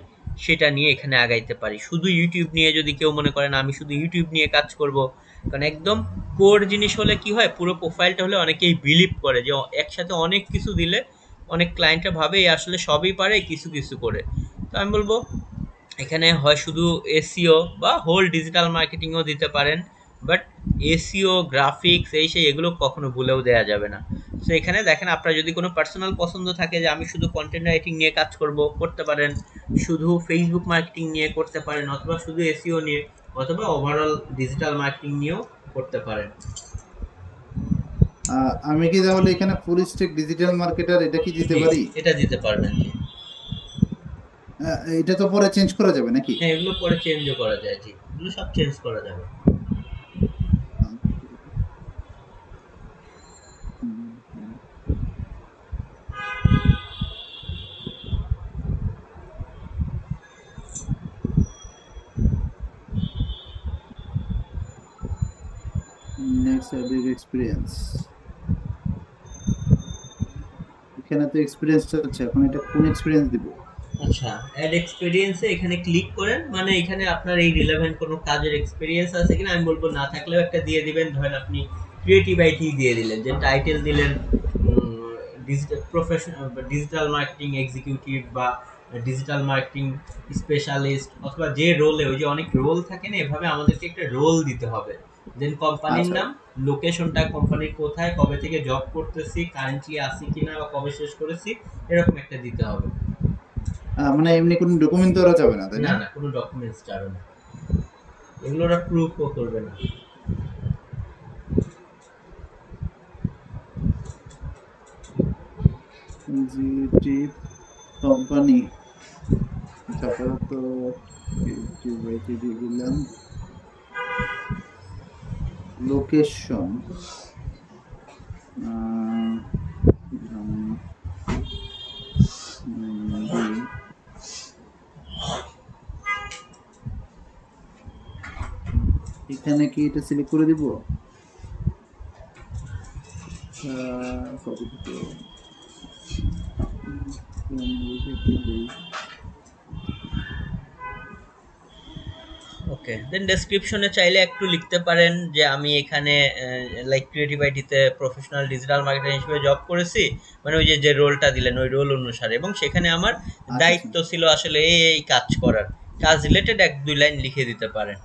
সেটা নিয়ে এখানে আগাইতে পারি। শুধু ইউটিউব নিয়ে যদি কেউ মনে করেন আমি শুধু ইউটিউব নিয়ে কাজ করব, কারণ একদম কোর জিনিস হলে কি হয়, পুরো প্রোফাইলটা হলে অনেকেই বিলিভ করে যে একসাথে অনেক কিছু দিলে অনেক ক্লায়েন্টরা ভাবে এই আসলে সবই পারে কিছু কিছু করে। তো আমি বলবো এখানে হয় শুধু এসইও বা হোল ডিজিটাল মার্কেটিংও দিতে পারেন, বাট এসইও গ্রাফিক্স এই সেই এগুলো কখনো ভুলেও দেওয়া যাবে না। সো এখানে দেখেন আপনার যদি কোনো পার্সোনাল পছন্দ থাকে যে আমি শুধু কন্টেন্ট রাইটিং নিয়ে কাজ করব, করতে পারেন, শুধু ফেসবুক মার্কেটিং নিয়ে করতে পারেন, অথবা শুধু এসইও নিয়ে অথবা ওভারঅল ডিজিটাল মার্কেটিং নিয়েও করতে পারেন। আমি কি তাহলে এখানে ফুল স্ট্যাক ডিজিটাল মার্কেটার এটা কি দিতে জি, পারি? এটা দিতে পারবেন। জি, এটা তো পরে চেঞ্জ করা যাবে নাকি? হ্যাঁ, এগুলো পরে চেঞ্জও করা যায়। জি, এগুলো সব চেঞ্জ করা যাবে। নেক্সট এক্সপিরিয়েন্স, এখানে তো এক্সপিরিয়েন্সটা হচ্ছে, এখন এটা কোন এক্সপিরিয়েন্স দিব? আচ্ছা, অ্যাড এক্সপেরিয়েন্সে এখানে ক্লিক করেন, মানে এখানে আপনার এই রিলেভেন্ট কোনো কাজের এক্সপেরিয়েন্স আছে কিনা আমি বলবো, না থাকলেও একটা দিয়ে দিবেন। ধরেন আপনি ক্রিয়েটিভ আইটি দিয়ে দিলেন, যে টাইটেল দিলেন digital professional, digital marketing executive বা ডিজিটাল মার্কেটিং স্পেশালিস্ট, অথবা যে রোলে, ওই যে অনেক রোল থাকে না, এভাবে আমাদেরকে একটা রোল দিতে হবে। দেন কোম্পানির আচ্ছা, নাম, লোকেশনটা, কোম্পানির কোথায়, কবে থেকে জব করতেছি, কারেন্টলি আছি কিনা বা কবে শেষ করেছি, এরকম একটা দিতে হবে। মানে এমনি কোনো ডকুমেন্ট দেওয়া যাবে না, তাই না না? না, কোনো ডকুমেন্টস যাবে না, এগুলো ওরা প্রুফও করবে না। এক্সিকিউটিভ কোম্পানি, আপাতত ক্রিয়েটিভ আইটি দিয়ে দিলাম। লোকেশন, এখানে কি এটা সিলেক্ট করে দিব? কত থেকে ওকে, দেন ডেসক্রিপশনে চাইলে একটু লিখতে পারেন যে আমি এখানে লাইক ক্রিয়েটিভ আইটিতে প্রফেশনাল ডিজিটাল মার্কেটার হিসেবে জব করেছি, মানে ওই যে যে রোলটা দিলেন ওই রোল অনুসারে, এবং সেখানে আমার আচ্ছা, দায়িত্ব ছিল আসলে এই কাজ করার, কাজ রিলেটেড এক দুই লাইন লিখে দিতে পারেন।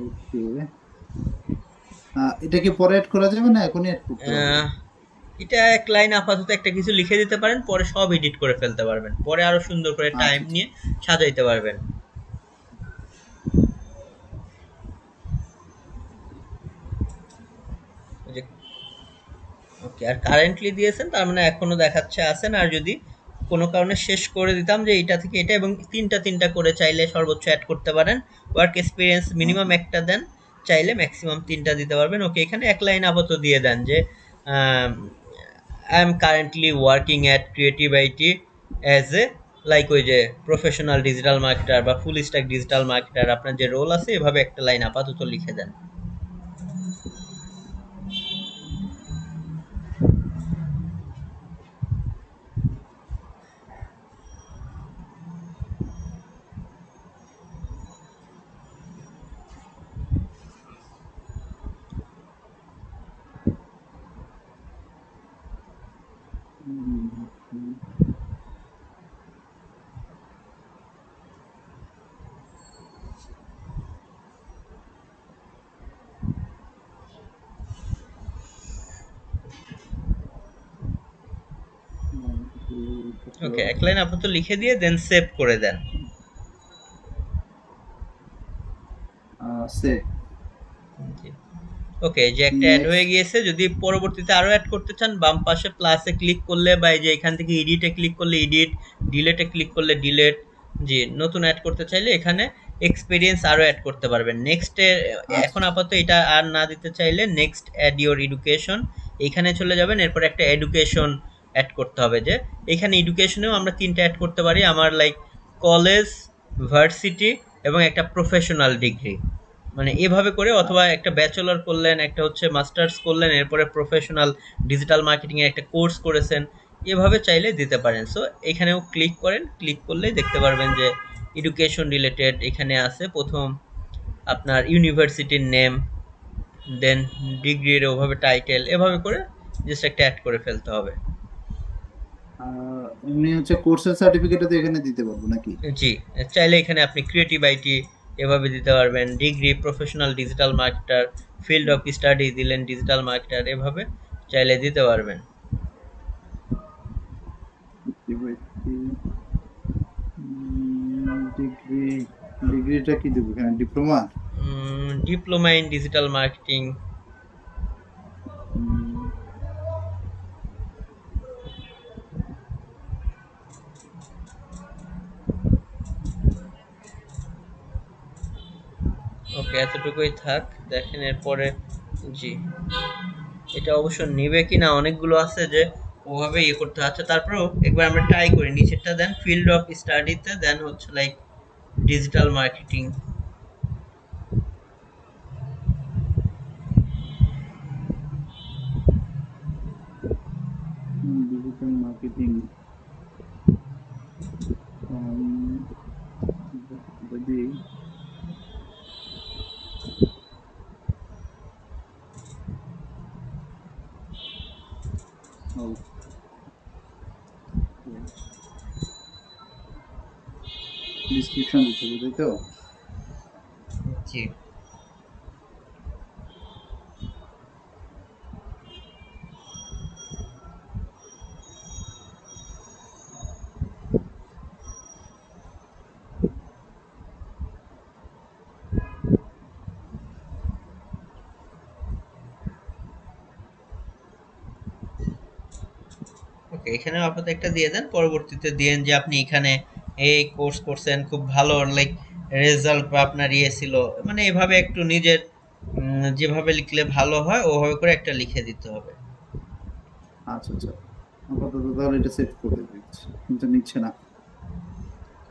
ওকে, এটা কি পরে অ্যাড করা যাবে না এখনই অ্যাড করতে হবে? এটা এক লাইন আপাতত একটা কিছু লিখে দিতে পারেন, পরে সব এডিট করে ফেলতে পারবেন, পরে আরো সুন্দর করে টাইম আচ্ছা, নিয়ে সাজাইতে পারবেন। ওকে, আর কারেন্টলি দিয়েছেন, তার মানে এখনো দেখাচ্ছে আছেন। আর যদি কোনো কারণে শেষ করে দিতাম যে এটা থেকে এটা, এবং তিনটা তিনটা করে চাইলে সর্বোচ্চ অ্যাড করতে পারেন। ওয়ার্ক এক্সপিরিয়েন্স মিনিমাম একটা দেন, চাইলে ম্যাক্সিমাম তিনটা দিতে পারবেন। ওকে, এখানে এক লাইন আপাতত দিয়ে দেন যে I am currently working at creative IT as a, like ওই যে প্রফেশনাল ডিজিটাল মার্কেটার বা ফুল স্ট্যাক ডিজিটাল মার্কেটার, আপনার যে রোল আছে, এভাবে একটা লাইন আপাতত লিখে দেন। ওকে, এক লাইন আপাতত লিখে দিয়ে দেন সেভ করে দেন। সেভ। ওকে, যে একটা অ্যাড হয়ে গিয়েছে। যদি পরবর্তীতে আরো অ্যাড করতে চান, বাম পাশে প্লাসে ক্লিক করলে বা এই যে এখান থেকে এডিটে ক্লিক করলে এডিট, ডিলেটে ক্লিক করলে ডিলেট। জি, নতুন অ্যাড করতে চাইলে এখানে এক্সপেরিয়েন্স আরো অ্যাড করতে পারবেন। নেক্সটে এখন আপাতত এটা আর না দিতে চাইলে নেক্সট অ্যাড ইওর এডুকেশন, এখানে চলে যাবেন। এরপর একটা এডুকেশন অ্যাড করতে হবে, যে এখানে এডুকেশনেও আমরা তিনটা অ্যাড করতে পারি, আমার লাইক কলেজ, ভার্সিটি এবং একটা প্রফেশনাল ডিগ্রি, মানে এভাবে করে, অথবা একটা ব্যাচেলর করলেন, একটা হচ্ছে মাস্টার্স করলেন, এরপরে প্রফেশনাল ডিজিটাল মার্কেটিং এর একটা কোর্স করেছেন, এভাবে চাইলে দিতে পারেন। সো এখানেও ক্লিক করেন, ক্লিক করলেই দেখতে পারবেন যে এডুকেশন রিলেটেড এখানে আছে। প্রথম আপনার ইউনিভার্সিটির নেম, দেন ডিগ্রির ওভাবে টাইটেল, এভাবে করে জাস্ট একটা অ্যাড করে ফেলতে হবে। এমনি হচ্ছে কোর্সের সার্টিফিকেটও তো এখানে দিতে পারবো নাকি? জি, চাইলে এখানে আপনি ক্রিয়েটিভ আইটি এভাবে দিতে পারবেন, degree professional digital marketer, field of study দিলেন ডিজিটাল মার্কেটার, এভাবে চাইলে দিতে পারবেন। ডিগ্রি ডিগ্রিটা কি দেবো এখানে, diploma? Diploma in digital marketing. Okay, এতটুকুই থাক। দেখেন এরপরে, জি এটা অবশ্য নিবে কিনা, অনেকগুলো আছে যে ওভাবে ইয়ে করতে হচ্ছে। তারপরেও একবার আমরা ট্রাই করি। নিচেরটা দেন ফিল্ড অফ স্টাডিতে, দেন হচ্ছে like digital marketing. Digital marketing যদি ডিসক্রিপশন দিতে হবে, তাই তো? জি ওকে, এখানে আপাতত একটা দিয়ে দেন, পরবর্তীতে দিয়েন যে আপনি এখানে এই কোর্স করছেন, খুব ভালো লাইক রেজাল্ট বা আপনার ইয়ে ছিল, মানে এভাবে একটু নিজের যেভাবে লিখলে ভালো হয় ওভাবে করে একটা লিখে দিতে হবে। আচ্ছা আচ্ছা, আপাতত তাহলে এটা সেভ করে দিচ্ছি, কিন্তু নিচ্ছে না।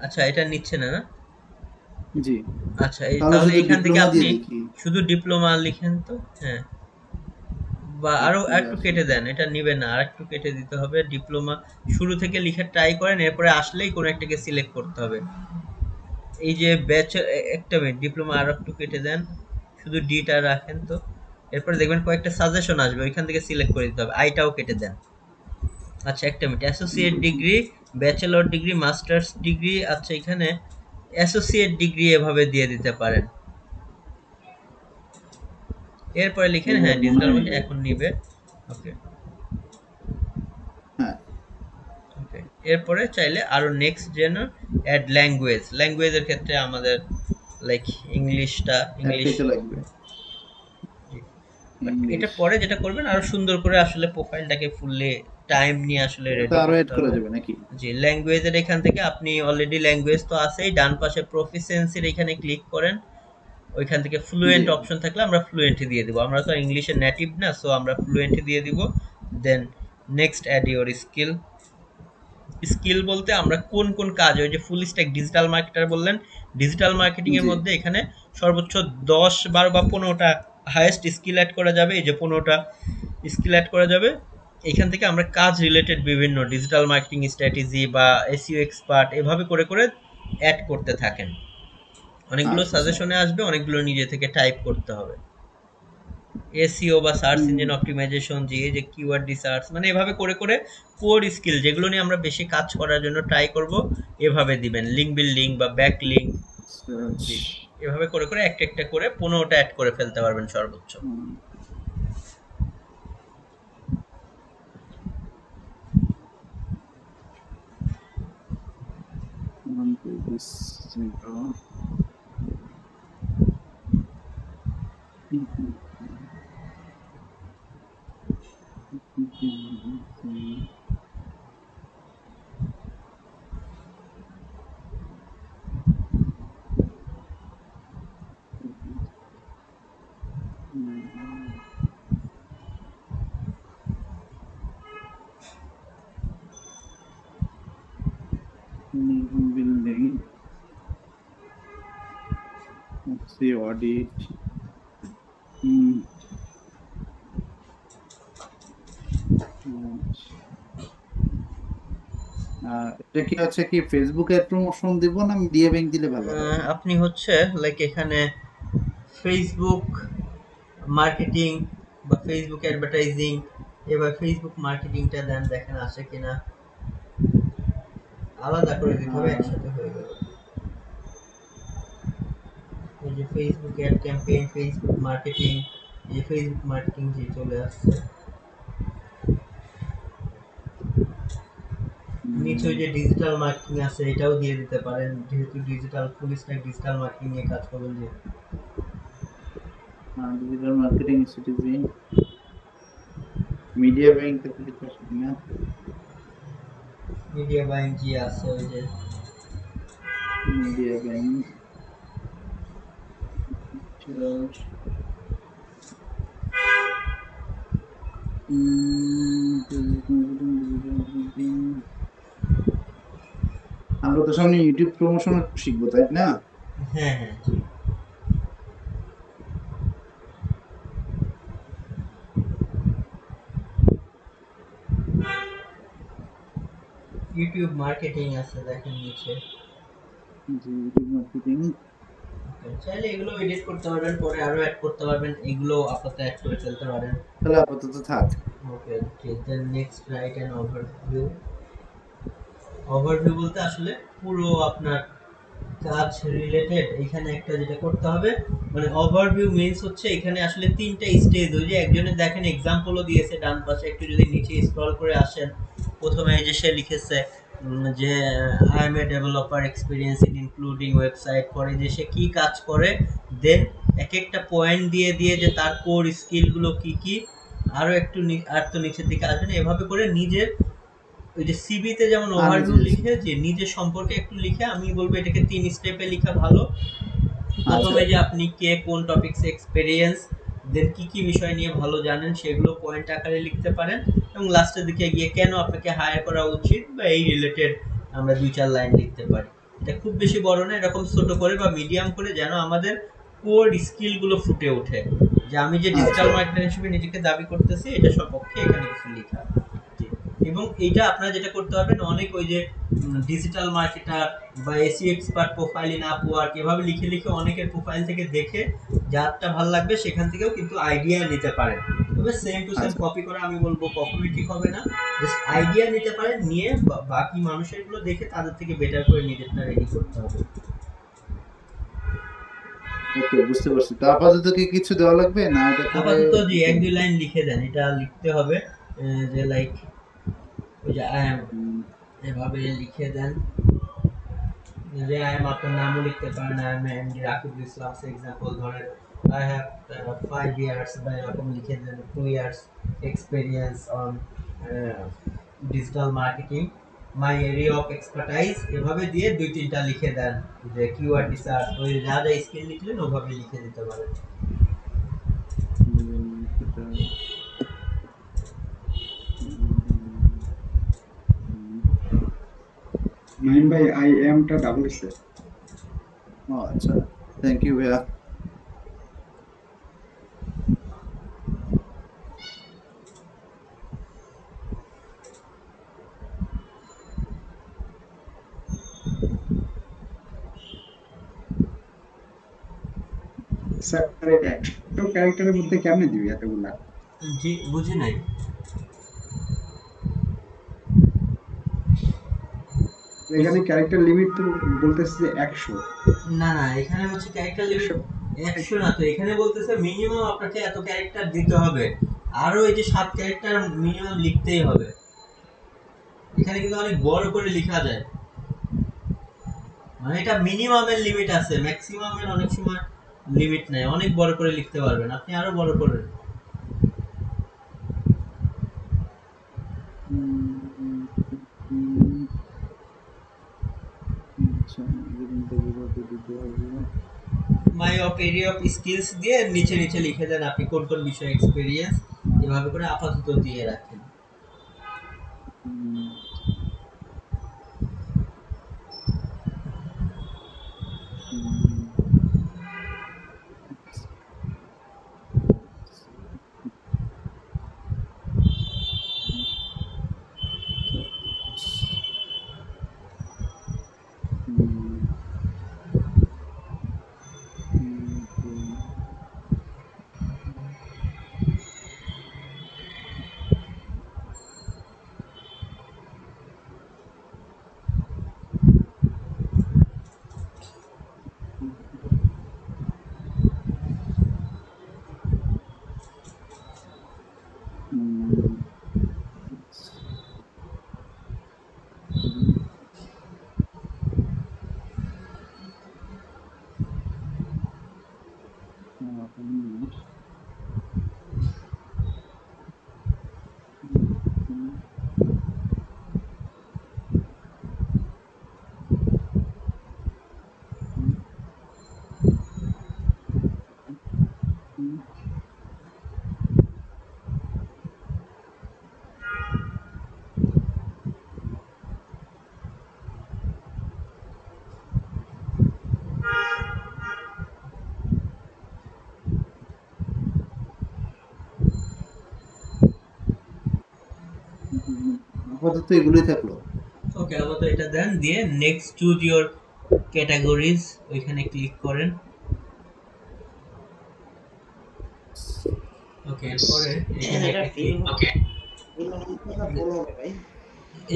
আচ্ছা, এটা নিচ্ছে না না? জি, আচ্ছা, এই তাহলে তাহলে শুধু এখান থেকে ডিপ্লোমা আপনি দিয়ে লিখি শুধু ডিপ্লোমা লিখেন তো। হ্যাঁ, বা আরো দেখি একটু আসে। কেটে দেন, এটা নিবে না, আর একটু কেটে দিতে হবে। ডিপ্লোমা শুরু থেকে লিখে ট্রাই করেন, এরপরে আসলেই কোনো একটাকে সিলেক্ট করতে হবে। এই যে একটা মিনিট, ডিপ্লোমা আর একটু কেটে দেন, শুধু ডিটা রাখেন তো। এরপরে দেখবেন কয়েকটা সাজেশন আসবে, ওইখান থেকে সিলেক্ট করে দিতে হবে, আইটাও কেটে দেন। আচ্ছা, একটা minute, associate degree, bachelor degree, masters degree, আচ্ছা এখানে অ্যাসোসিয়েট ডিগ্রি এভাবে দিয়ে দিতে পারেন। এরপরে লিখেন এবার হ্যাঁ মনে ডিজিটাল হয় মার্কেটিং নিবে। এখন নিবে। ওকে হ্যাঁ, ওকে, এরপরে চাইলে আরো নেক্সট যেন অ্যাড ল্যাঙ্গুয়েজ, ল্যাঙ্গুয়েজের ক্ষেত্রে আমাদের লাইক ইংলিশটা, ইংলিশ। একটাই তো লাগবে, এটা ইংলিশ। পরে যেটা করবেন আরো সুন্দর করে আসলে প্রোফাইলটাকে ফুললি টাইম নিয়ে আসলে এটা রেডি আরো অ্যাড করতে করা হবে। যাবে নাকি? জি, ল্যাঙ্গুয়েজের এখান থেকে আপনি অলরেডি ল্যাঙ্গুয়েজ তো আছেই, ডান পাশে প্রফিসিয়েন্সির এখানে ক্লিক করেন, ওইখান থেকে জি। ফ্লুয়েন্ট অপশন থাকলে আমরা ফ্লুয়েন্টই দিয়ে দিব, আমরা তো ইংলিশের নেটিভ না, সো আমরা ফ্লুয়েন্টই দিয়ে দিব। Then next add your skill. Skill বলতে আমরা কোন কোন কাজ, ওই যে ফুল স্ট্যাক ডিজিটাল মার্কেটার বললেন, ডিজিটাল মার্কেটিং এর জি। মধ্যে এখানে সর্বোচ্চ 10 12 বা 15টা হাইয়েস্ট স্কিল অ্যাড করা যাবে। এই যে 15টা স্কিল অ্যাড করা যাবে, এখান থেকে আমরা কাজ রিলেটেড বিভিন্ন ডিজিটাল মার্কেটিং স্ট্র্যাটেজি বা এসইও এক্সপার্ট এভাবে করে করে অ্যাড করতে থাকেন। অনেকগুলো আচ্ছা আচ্ছা। সাজেশনে আসবে, অনেকগুলো নিজে থেকে টাইপ করতে হবে। এসইও বা সার্চ ইঞ্জিন অপটিমাইজেশন, যে কিওয়ার্ড রিসার্চ, মানে এভাবে করে করে কোর স্কিল যেগুলো নিয়ে আমরা বেশি কাজ করার জন্য ট্রাই করব, এভাবে দিবেন। লিঙ্ক বিল্ডিং বা ব্যাক লিঙ্ক, সার্চ। জি এভাবে করে করে একটা একটা করে 15টা অ্যাড করে ফেলতে পারবেন সর্বোচ্চ। Building, audit. এটা কি হচ্ছে কি ফেসবুকে প্রমোশন দিব না মিডিয়া ব্যাংক দিলে ভালো হয়? আপনি হচ্ছে লাইক এখানে ফেসবুক মার্কেটিং বা ফেসবুক অ্যাডভার্টাইজিং, এবার ফেসবুক মার্কেটিংটা দেন, দেখেন আসে কিনা। আলাদা করে দিতে হবে, একসাথে হয়ে গেল। এই যে Facebook ad campaign, Facebook marketing, এই যে ফেসবুক মার্কেটিং যে চলে আসছে। নিচে ওই যে ডিজিটাল মার্কেটিং আছে এটাও দিয়ে দিতে পারেন, যেহেতু ডিজিটাল ফুল স্ট্যাক ডিজিটাল মার্কেটিং নিয়ে কাজ করবেন যে। Digital marketing strategy, media buying থেকে কিছু আসে কিনা? মিডিয়া বাইং জি আছে ওই যে। মিডিয়া বাইং, আমরা তো সামনে ইউটিউব প্রমোশন শিখবো তাই না? হ্যাঁ হ্যাঁ জি। ইউটিউব মার্কেটিং আছে দেখেন নিচে। ইউটিউব মার্কেটিং চাইলে এগুলো এডিট করতে পারবেন, পরে আরো অ্যাড করতে পারবেন, এগুলো আপাতত অ্যাড করে ফেলতে পারেন। তাহলে আপাতত থাক। Okay then next write an overview. Overview বলতে আসলে পুরো আপনার কাজ রিলেটেড এখানে একটা যেটা করতে হবে, মানে ওভারভিউ মিন্স হচ্ছে এখানে আসলে তিনটা স্টেজ। ওই যে একজনের দেখেন এক্সাম্পলও দিয়েছে ডান পাশে, একটু যদি নিচে স্ক্রল করে আসেন, প্রথমে এই যে সে লিখেছে যে I am A developer experience in including website, পরে যে সে কি কাজ করে, দেন এক একটা পয়েন্ট দিয়ে দিয়ে যে তার কোর স্কিলগুলো কি কি, আরো একটু আর তো নিচের দিকে আসবেন, এভাবে করে নিজের ওই যে সিভিতে যেমন ওভারভিউ লিখে যে নিজের সম্পর্কে একটু লিখে, আমি বলবো এটাকে 3 স্টেপে লেখা ভালো। প্রথমে যে আপনি কে কোন টপিকসে এক্সপেরিয়েন্স, দেন কি কি বিষয় নিয়ে ভালো জানেন সেগুলো পয়েন্ট আকারে লিখতে পারেন, এবং লাস্টের দিকে গিয়ে কেন আপনাকে হায়ার করা উচিত বা এই রিলেটেড আমরা 2-4 লাইন লিখতে পারি। এটা খুব বেশি বড় না, এরকম ছোট করে বা মিডিয়াম করে, যেন আমাদের কোর স্কিলগুলো ফুটে ওঠে, যে আমি যে ডিজিটাল মার্কেটার হিসেবে নিজেকে দাবি করতেছি এটা সপক্ষে এখানে কিছু লেখা। এবং এইটা আপনারা যেটা করতে পারবেন, অনেক ওই যে ডিজিটাল মার্কেটার বা AC expert profile in Upwork এভাবে লিখে লিখে অনেকের প্রোফাইল থেকে দেখে যারটা ভালো লাগবে সেখান থেকেও কিন্তু আইডিয়া নিতে পারেন। তবে সেম টু সেম কপি করা আমি বলবো কখনোই ঠিক হবে না, জাস্ট আইডিয়া নিতে পারেন, নিয়ে বাকি মানুষেরগুলো দেখে তাদের থেকে বেটার করে নিজেরটা রেডি করতে হবে। ওকে, বুঝতে পারছি। তো আপাতত কি কিছু দেওয়া লাগবে না? এটা করে আপাতত জি 1-2 লাইন লিখে দেন, এটা লিখতে হবে যে লাইক ওই যে আই এম, এভাবে লিখে দেন যে আই এম, আপনার নামও লিখতে পারেন, I am MD Rakibul Islam example ধরেন, আই হ্যাভ 5 ইয়ার্স বা এরকম লিখে দেন 2 years experience on digital marketing, my area of expertise, এভাবে দিয়ে 2-3টা লিখে দেন, যে কিওয়ার্ড রিসার্চ ওই যা যা স্কিল লিখলেন ওভাবে লিখে দিতে পারেন। নাইম ভাই আই এম টা ডাবল এস। আচ্ছা, থ্যাংক ইউ ভাইয়া। স্যার একটা ক্যারেক্টারের মধ্যে কেমনে দিবি এতগুলা? জি বুঝি নাই। এখানে ক্যারেক্টার লিমিট তো বলতেছে যে 100। না না, এখানে হচ্ছে ক্যারেক্টার লিমিট 100 না, তো এখানে বলতেছে মিনিমাম আপনাকে এত ক্যারেক্টার দিতে হবে, আরো এই যে 7 ক্যারেক্টার মিনিমাম লিখতেই হবে। এখানে কিন্তু অনেক বড় করে লেখা যায়, মানে এটা মিনিমামের লিমিট আছে, ম্যাক্সিমামের অনেক সময় লিমিট নাই, অনেক বড় করে লিখতে পারবেন আপনি, আরো বড় করে। My of area of skills দিয়ে নিচে নিচে লিখে দেন আপনি কোন কোন বিষয়ে এক্সপেরিয়েন্স, এভাবে করে আপাতত দিয়ে রাখেন। আপাতত এগুলোই থাকলো। ওকে, আপাতত এটা দেন, দিয়ে নেক্সট চুজ ইওর ক্যাটাগরিজ ওইখানে ক্লিক করেন। ওকে, এরপরে এখানে একটা ক্লিক,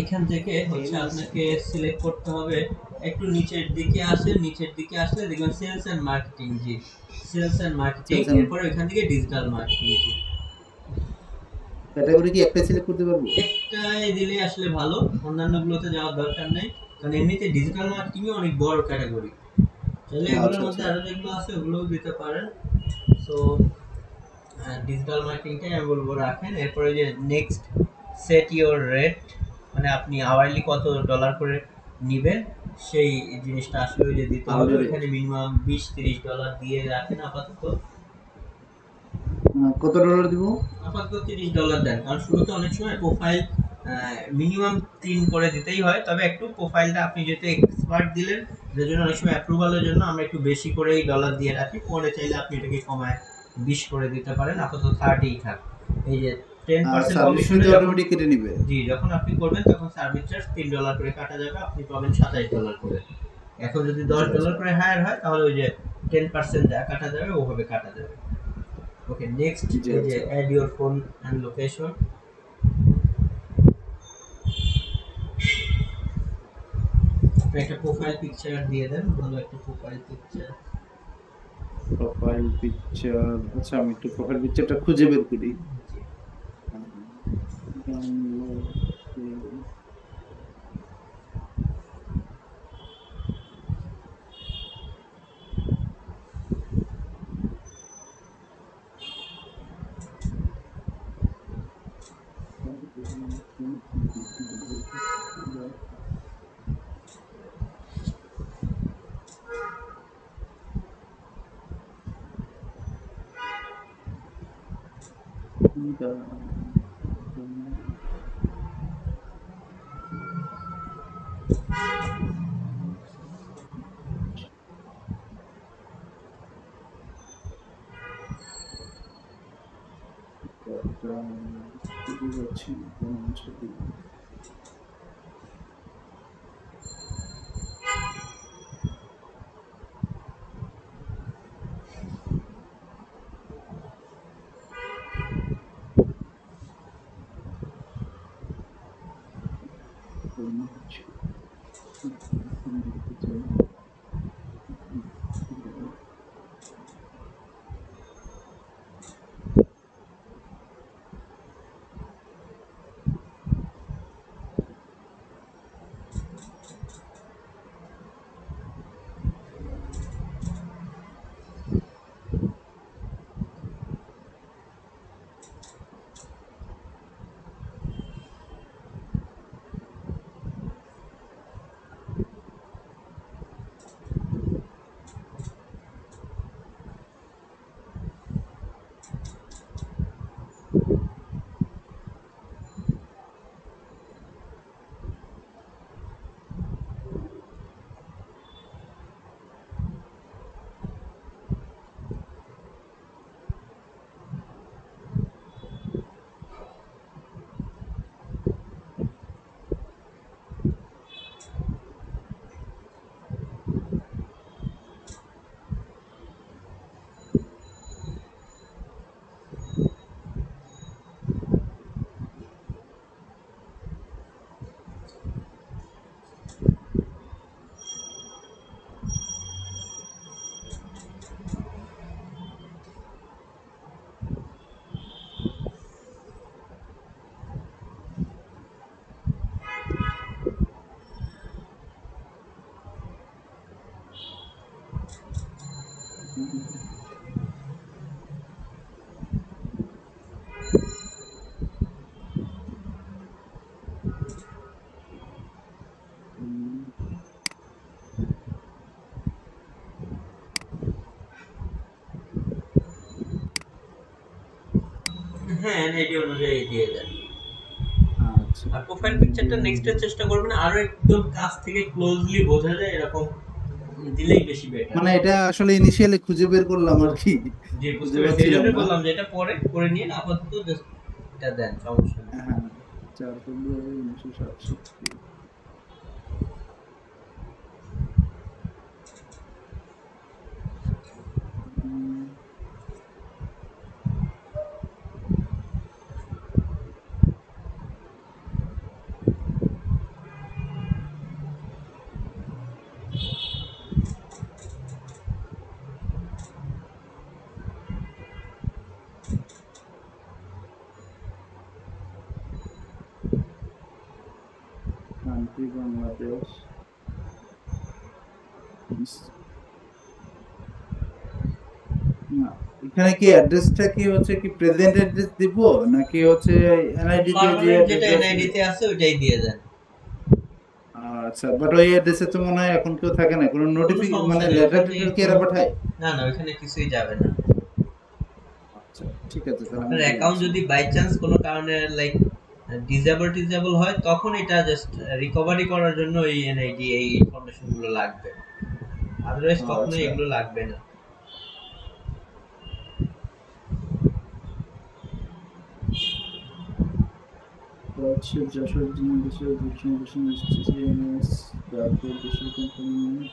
এখান থেকে হচ্ছে আপনাকে সিলেক্ট করতে হবে, একটু নিচের দিকে আসেন, নিচের দিকে আসলে দেখবেন সেলস এন্ড মার্কেটিং, জি sales and marketing, Sales and- এরপরে ওইখান থেকে ডিজিটাল মার্কেটিং, জি ক্যাটাগরি কি একটাই সিলেক্ট করতে পারবো? একটাই দিলে আসলে ভালো, অন্যান্যগুলোতে যাওয়ার দরকার নেই, কারণ এমনিতে ডিজিটাল মার্কেটিং অনেক বড় ক্যাটাগরি, তাহলে এগুলোর আচ্ছা, মধ্যে আচ্ছা। আরো যেগুলো আছে ওগুলোও দিতে পারেন। সো ডিজিটাল মার্কেটিংটাই আমি বলবো রাখেন। এরপরে যে নেক্সট সেট ইওর রেট, মানে আপনি আওয়ারলি কত ডলার করে নিবেন সেই জিনিসটা আসলে ওই যে দিতে হবে। Hourly rate। ওইখানে মিনিমাম $20-30 দিয়ে রাখেন আপাতত। কত ডলার দিব? আপাতত $30 দেন, কারণ শুরুতে অনেক সময় প্রোফাইল মিনিমাম 3 করে দিতেই হয়, তবে একটু প্রোফাইলটা আপনি যেহেতু এক্সপার্ট দিলেন, যার জন্য অনেক সময় অ্যাপ্রুভালের জন্য আমরা একটু বেশি করেই ডলার দিয়ে রাখি, পরে চাইলে আপনি এটাকে কমায় 20 করে দিতে পারেন, আপাতত 30 থাক। এই যে 10% সার্ভিস কমিশনে ফি অটোমেটিক কেটে নিবে। জি যখন আপনি করবেন তখন সার্ভিস চার্জ $3 করে কাটা যাবে, আপনি পাবেন $27 করে। এখন যদি $10 করে হায়ার হয় তাহলে ওই যে 10% যা কাটা যাবে ওভাবে কাটা যাবে। ওকে, নেক্সট জি, এই যে আচ্ছা। Add your phone and location, আপনি একটা প্রোফাইল পিকচার দিয়ে দেন, ভালো একটা প্রোফাইল পিকচার। প্রোফাইল পিকচার, আচ্ছা আমি একটু প্রোফাইল পিকচারটা খুঁজে বের করি। হ্যাঁ এনআইডি অনুযায়ী দিয়ে দেন। আচ্ছা। আর প্রোফাইল পিকচারটা নেক্সটে চেষ্টা করবেন আরো একদম কাছ থেকে ক্লোজলি বোঝা যায় এরকম দিলেই বেশি বেটার। মানে এটা আসলে ইনিশিয়ালি খুঁজে বের করলাম আর কি, যে বুঝতে খুঁজে পেরেছি, এই পাচ্ছিলাম জন্য না। বললাম যে এটা পরে করে নিয়ে আপাতত just এটা দেন, সমস্যা নেই। হ্যাঁ, 4 ফেব্রুয়ারি 1967। কান্ট্রি বাংলাদেশ। না, এখানে কি অ্যাড্রেসটা কি হচ্ছে কি প্রেজেন্ট অ্যাড্রেস দিব নাকি হচ্ছে এনআইডি তে যে পার্মানেন্ট যেটা অ্যাড্রেস এনআইডি তে আছে ওইটাই দিয়ে দেন। আচ্ছা, বাট ওই অ্যাড্রেসে তো মনে হয় এখন কেউ থাকে না, কোনো কোনো নোটিফিকেশন সমস্যা মানে নেই, লেটার ওখানে টেটার কি এরা পাঠায়? না না ওইখানে কিছুই যাবে না। আচ্ছা ঠিক আছে, তাহলে আপনার আমি অ্যাকাউন্ট যদি বাই চান্স কোনো কারণে লাইক ডিসেবল হয় তখন এটা জাস্ট রিকভারি করার জন্য এই এনআইডি এই ইনফরমেশন গুলো লাগবে, আদারওয়াইজ কখনোই আচ্ছা এগুলো লাগবে না। হচ্ছে যশোর জেলা দেশের দূরসম্প্রসারণ এসটিএমএস, তারপর দেশের কোম্পানি।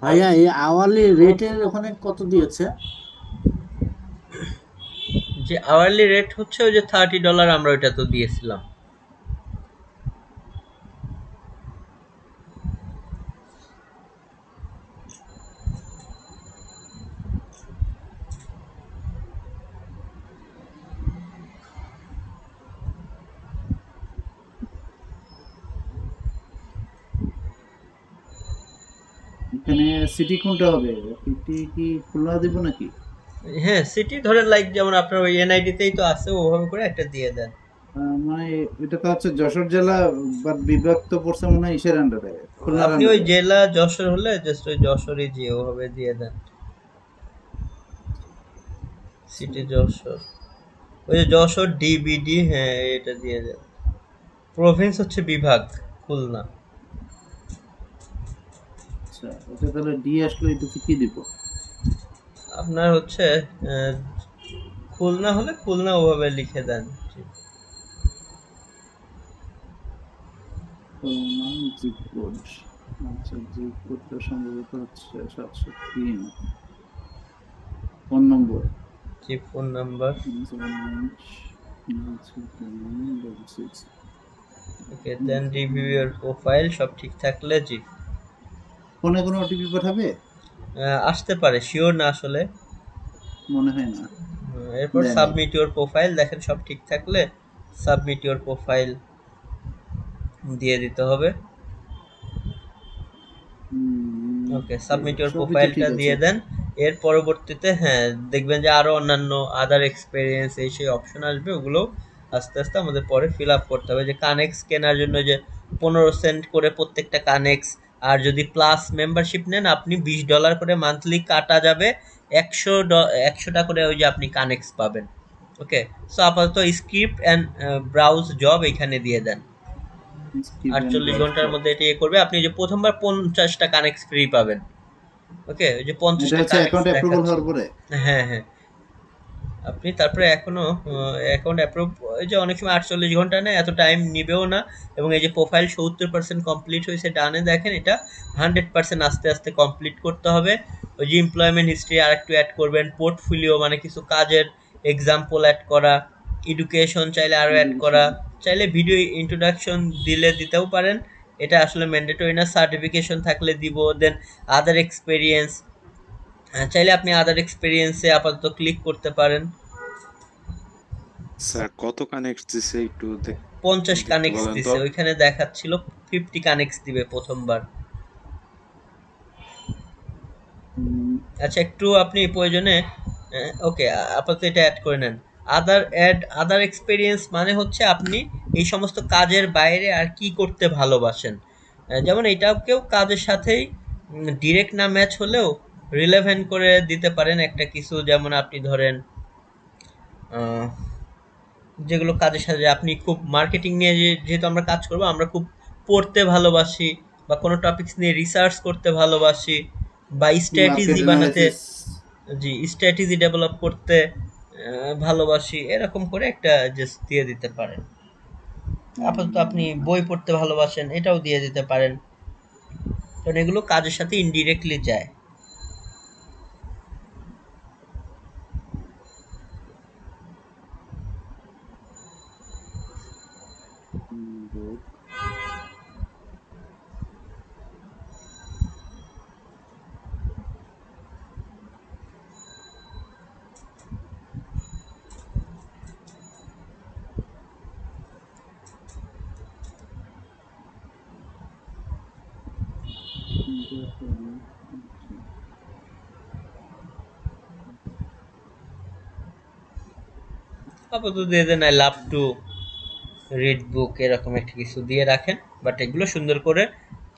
ভাইয়া এই আওয়ারলি রেটের ওখানে কত দিয়েছে? যে আওয়ারলি রেট হচ্ছে ওই যে $30 আমরা ওইটা তো দিয়েছিলাম। এখানে সিটি কোনটা হবে? সিটি কি খুলনা দিব নাকি? হ্যাঁ সিটি ধরেন লাইক যেমন আপনার ওই এনআইডি তেই তো আছে ওভাবে করে একটা দিয়ে দেন। মানে এটা তো হচ্ছে যশোর জেলা, বাট বিভাগ তো পড়ছে মনে হয় ইসের আন্ডারে, খুলনার আপনি ওই আন্ডারে। জেলা যশোর হলে জাস্ট ওই যশোরই যে ওভাবে দিয়ে দেন, সিটি যশোর, ওই যে যশোর ডিবিডি, হ্যাঁ এটা দিয়ে দেন। প্রভিন্স হচ্ছে বিভাগ খুলনা। আচ্ছা, এটা তাহলে ডি আসলে এটাতে কি দিব? আপনার হচ্ছে খুলনা হলে খুলনা ওভাবে লিখে দেন। Khulna zip code. আচ্ছা, জিপ কোডটা সম্ভবত হচ্ছে 703। ফোন নম্বর জি phone number. 719 okay then review your profile, সব ঠিক থাকলে জি ফোনে কোনো ওটিপি পাঠাবে? আসতে পারে, শিওর না আসলে। মনে হয় না। এরপর দেয়নি। সাবমিট ইওর প্রোফাইল, দেখেন সব ঠিক থাকলে সাবমিট ইওর প্রোফাইল দিয়ে দিতে হবে। ওকে সাবমিট ইওর সবই তো প্রোফাইলটা ঠিক দিয়ে আছে। দেন। এর পরবর্তীতে হ্যাঁ দেখবেন যে আরো অন্যান্য আদার এক্সপেরিয়েন্স এই সেই অপশন আসবে, ওগুলো আস্তে আস্তে আমাদের পরে ফিল আপ করতে হবে। যে কানেক্স কেনার জন্য যে 15 সেন্ট করে প্রত্যেকটা কানেক্স, আর যদি প্লাস মেম্বারশিপ নেন আপনি $20 করে মান্থলি কাটা যাবে, 100টা করে ওই যে আপনি কানেক্স পাবেন। ওকে সো আপাতত স্ক্রিপ্ট অ্যান্ড ব্রাউজ জব এখানে দিয়ে দেন। 48 ঘন্টার মধ্যে এটা ইয়ে করবে। আপনি যে প্রথমবার 50টা কানেক্ট ফ্রি পাবেন। ওকে ওই যে এটা 50টা হচ্ছে কানেক্ট অ্যাকাউন্ট অ্যাপ্রুভাল দেখাচ্ছে। হওয়ার পরে। হ্যাঁ হ্যাঁ আপনি তারপরে এখনো অ্যাকাউন্ট অ্যাপ্রুভ, ওই যে অনেক সময় 48 ঘন্টা নেয়, এত টাইম নিবেও না। এবং এই যে প্রোফাইল 70% কমপ্লিট হয়েছে ডানে দেখেন, এটা 100% আস্তে আস্তে কমপ্লিট করতে হবে। ওই যে এমপ্লয়মেন্ট হিস্ট্রি আর একটু অ্যাড করবেন, পোর্টফোলিও মানে কিছু কাজের এক্সাম্পল অ্যাড করা, এডুকেশন চাইলে আরও অ্যাড করা, চাইলে ভিডিও ইন্ট্রোডাকশন দিতেও পারেন, এটা আসলে ম্যান্ডেটরি না। সার্টিফিকেশন থাকলে দিব। দেন আদার এক্সপেরিয়েন্স, চাইলে আপনি আদার এক্সপেরিয়েন্সে আপাতত ক্লিক করতে পারেন। স্যার কত কানেক্ট দিছে একটু 50 দেখতে কানেক্টস বলেন তো। দিছে, ওইখানে দেখাচ্ছিল 50 কানেক্টস দিবে প্রথমবার। আচ্ছা, একটু আপনি প্রয়োজনে ওকে আপাতত এটা অ্যাড করে নেন। আদার এক্সপেরিয়েন্স মানে হচ্ছে আপনি এই সমস্ত কাজের বাইরে আর কি করতে ভালোবাসেন। যেমন এটাকেও কাজের সাথেই ডিরেক্ট না ম্যাচ হলেও রিলেভেন্ট করে দিতে পারেন একটা কিছু, যেমন আপনি ধরেন যেগুলো কাজের সাথে আপনি খুব মার্কেটিং নিয়ে যেহেতু আমরা কাজ করবো, আমরা খুব পড়তে ভালোবাসি বা কোনো টপিকস নিয়ে রিসার্চ করতে ভালোবাসি বা স্ট্র্যাটেজি বানাতে, জি স্ট্র্যাটেজি ডেভেলপ করতে ভালোবাসি, এরকম করে একটা জাস্ট দিয়ে দিতে পারেন। আপাতত আপনি বই পড়তে ভালোবাসেন, এটাও দিয়ে দিতে পারেন, কারণ এগুলো কাজের সাথে ইনডিরেক্টলি যায়। আপাতত দিয়ে দেন I love to read book, এরকম একটা কিছু দিয়ে রাখেন। বাট এগুলো সুন্দর করে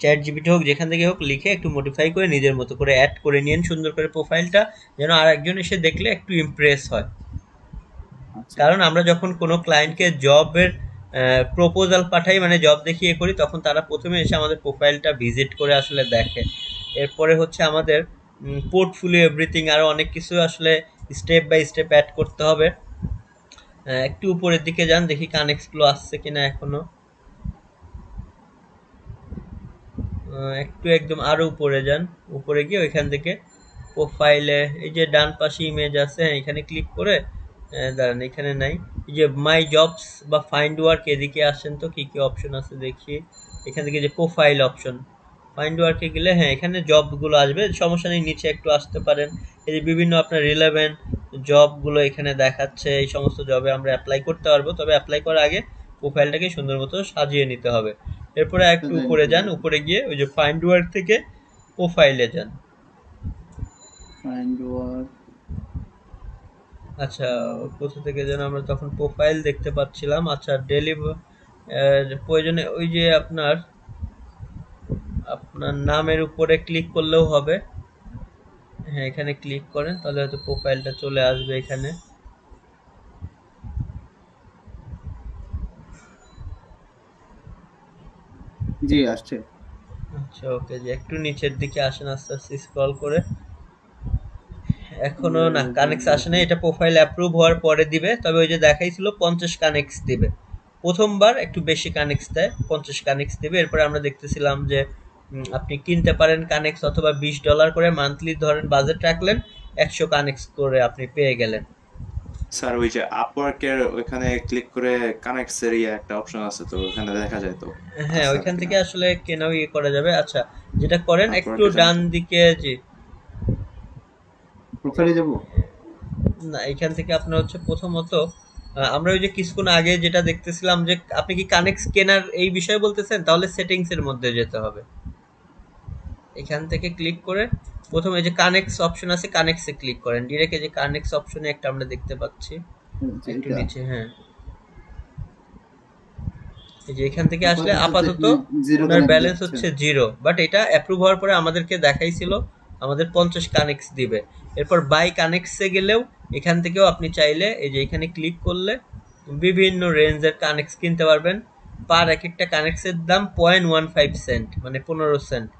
চ্যাট জিপিটি হোক যেখান থেকে হোক লিখে একটু মডিফাই করে নিজের মতো করে অ্যাড করে নিন সুন্দর করে প্রোফাইলটা, যেন আর একজন এসে দেখলে একটু ইমপ্রেস হয়। কারণ আমরা যখন কোনো ক্লায়েন্টকে জবের প্রপোজাল পাঠাই, মানে জব দেখিয়ে করি, তখন তারা প্রথমে এসে আমাদের প্রোফাইলটা ভিজিট করে আসলে দেখে। এরপরে হচ্ছে আমাদের পোর্টফোলিও এভরিথিং, আরও অনেক কিছু আসলে স্টেপ বাই স্টেপ অ্যাড করতে হবে। একটু উপরের দিকে যান, দেখি কানেক্টসগুলো আসছে কিনা এখনো। একটু একদম আরো উপরে যান, উপরে গিয়ে ওইখান থেকে প্রোফাইলে এই যে ডান পাশে ইমেজ আছে, এখানে ক্লিক করে দাঁড়ান, এখানে নাই, এই যে মাই জবস বা ফাইন্ড ওয়ার্ক, এদিকে আসেন তো কি কি অপশন আছে দেখি। এখান থেকে যে প্রোফাইল অপশন, ফাইন্ড ওয়ার্কে গেলে হ্যাঁ এখানে জবগুলো আসবে, সমস্যা নেই, নিচে একটু আসতে পারেন। এই যে বিভিন্ন আপনার রিলেভেন্ট জবগুলো এখানে দেখাচ্ছে, এই সমস্ত জবে আমরা অ্যাপ্লাই করতে পারবো, তবে অ্যাপ্লাই করার আগে প্রোফাইলটাকে সুন্দর মতো সাজিয়ে নিতে হবে। এরপরে একটু উপরে যান, উপরে গিয়ে ওই যে ফাইন্ড ওয়ার্ক থেকে প্রোফাইলে যান। আচ্ছা, কোথা থেকে যেন আমরা তখন প্রোফাইল দেখতে পাচ্ছিলাম। আচ্ছা, প্রয়োজনে ওই যে আপনার নামের উপরে ক্লিক করলেও হবে। হ্যাঁ, এখানে ক্লিক করেন তাহলে হয়তো প্রোফাইলটা চলে আসবে এখানে। জি আসছে। আচ্ছা ওকে, যে একটু নিচের দিকে আসেন আস্তে আস্তে স্ক্রল করে। এখনো না কানেক্টস আসে না, এটা প্রোফাইল অ্যাপ্রুভ হওয়ার পরে দিবে। তবে ওই যে দেখাইছিল 50 কানেক্টস দিবে, প্রথমবার একটু বেশি কানেক্টস দেয়, 50 কানেক্টস দিবে। এরপরে আমরা দেখতেছিলাম যে আপনি কিনতে পারেন কানেক্টস, অথবা $20 করে মান্থলি ধরেন বাজেট রাখলেন, 100 কানেক্টস করে আপনি পেয়ে গেলেন। স্যার ওই যে আপওয়ার্কের ওইখানে ক্লিক করে কানেক্টস এর একটা অপশন আছে, তো ওখানে দেখা যায় তো। হ্যাঁ, ওইখান থেকে আসলে কেনাও করা যাবে। আচ্ছা, যেটা করেন একটু ডান দিকে, যে প্রোফাইলে যাব না, এখান থেকে আপনার হচ্ছে প্রথমত আমরা ওই যে কিছুক্ষণ আগে যেটা দেখতেছিলাম যে আপনি কি কানেক্টস কেনার এই বিষয়ে বলতেছেন, তাহলে সেটিংস এর মধ্যে যেতে হবে। এখান থেকে ক্লিক করে প্রথমে যে কানেক্টস অপশন আছে, কানেক্টসে ক্লিক করেন। ডিরেক্ট এই যে কানেক্টস অপশনে একটা আমরা দেখতে পাচ্ছি একটু নিচে। হ্যাঁ, এই যে এখান থেকে আসলে আপাতত ওনার ব্যালেন্স হচ্ছে 0, বাট এটা অ্যাপ্রুভ হওয়ার পরে আমাদেরকে দেখাইছিল আমাদের 50 কানেক্টস দিবে। এরপর বাই কানেক্টসে গেলেও এখান থেকেও আপনি চাইলে এই যে এখানে ক্লিক করলে বিভিন্ন রেঞ্জের কানেক্টস কিনতে পারবেন। পার এক একটা কানেক্টসের দাম 0.15 সেন্ট, মানে 15 সেন্ট।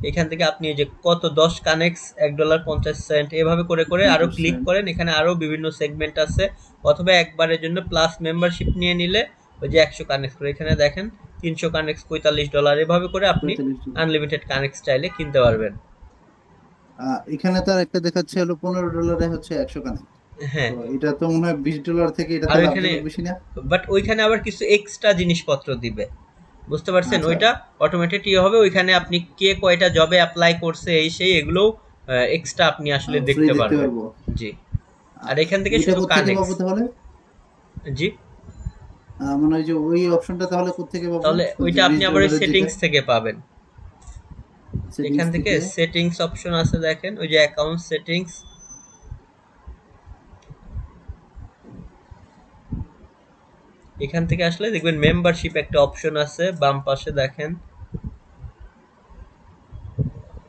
এখান থেকে আপনি এই যে কত 10 কানেক্টস $1.50 এভাবে করে করে আরো ক্লিক 50 করেন, এখানে আরো বিভিন্ন সেগমেন্ট আছে, অথবা একবারের জন্য প্লাস মেম্বারশিপ নিয়ে নিলে ওই যে 100 কানেক্ট করে এখানে দেখেন 300 কানেক্ট $45, এভাবে করে আপনি 45 আনলিমিটেড কানেক্ট চাইলে কিনতে পারবেন। এখানে তার একটা দেখাচ্ছে হলো $15 হচ্ছে 100 কানেক্ট। হ্যাঁ, তো এটা তো মনে হয় $20 থেকে এটা আর তো ওইখানে লাভজনক বেশি না? বাট ওইখানে আবার কিছু এক্সট্রা জিনিসপত্র দিবে, বুঝতে পারছেন? আচ্ছা ওইটা অটোমেটেড ইয়ে হবে, ওইখানে আপনি কে কয়টা জবে অ্যাপ্লাই করছে এই সেই এগুলোও এক্সট্রা আপনি আসলে ফ্রি দেখতে দেখতে পারবেন। পারবো। জি, আর এখান থেকে এটা শুধু কোথেকে কানেক্ট। পাবো তাহলে? জি, মানে ওই যে ওই অপশনটা তাহলে কোথেকে পাবো? তাহলে ওই যে ওইটা আপনি আবার ওই $20 যেটা সেটিংস থেকে পাবেন। সেটিংস এখান থেকে থেকে সেটিংস অপশন আছে দেখেন, ওই যে অ্যাকাউন্ট সেটিংস, এখান থেকে আসলে দেখবেন মেম্বারশিপ একটা অপশন আছে বাম পাশে দেখেন,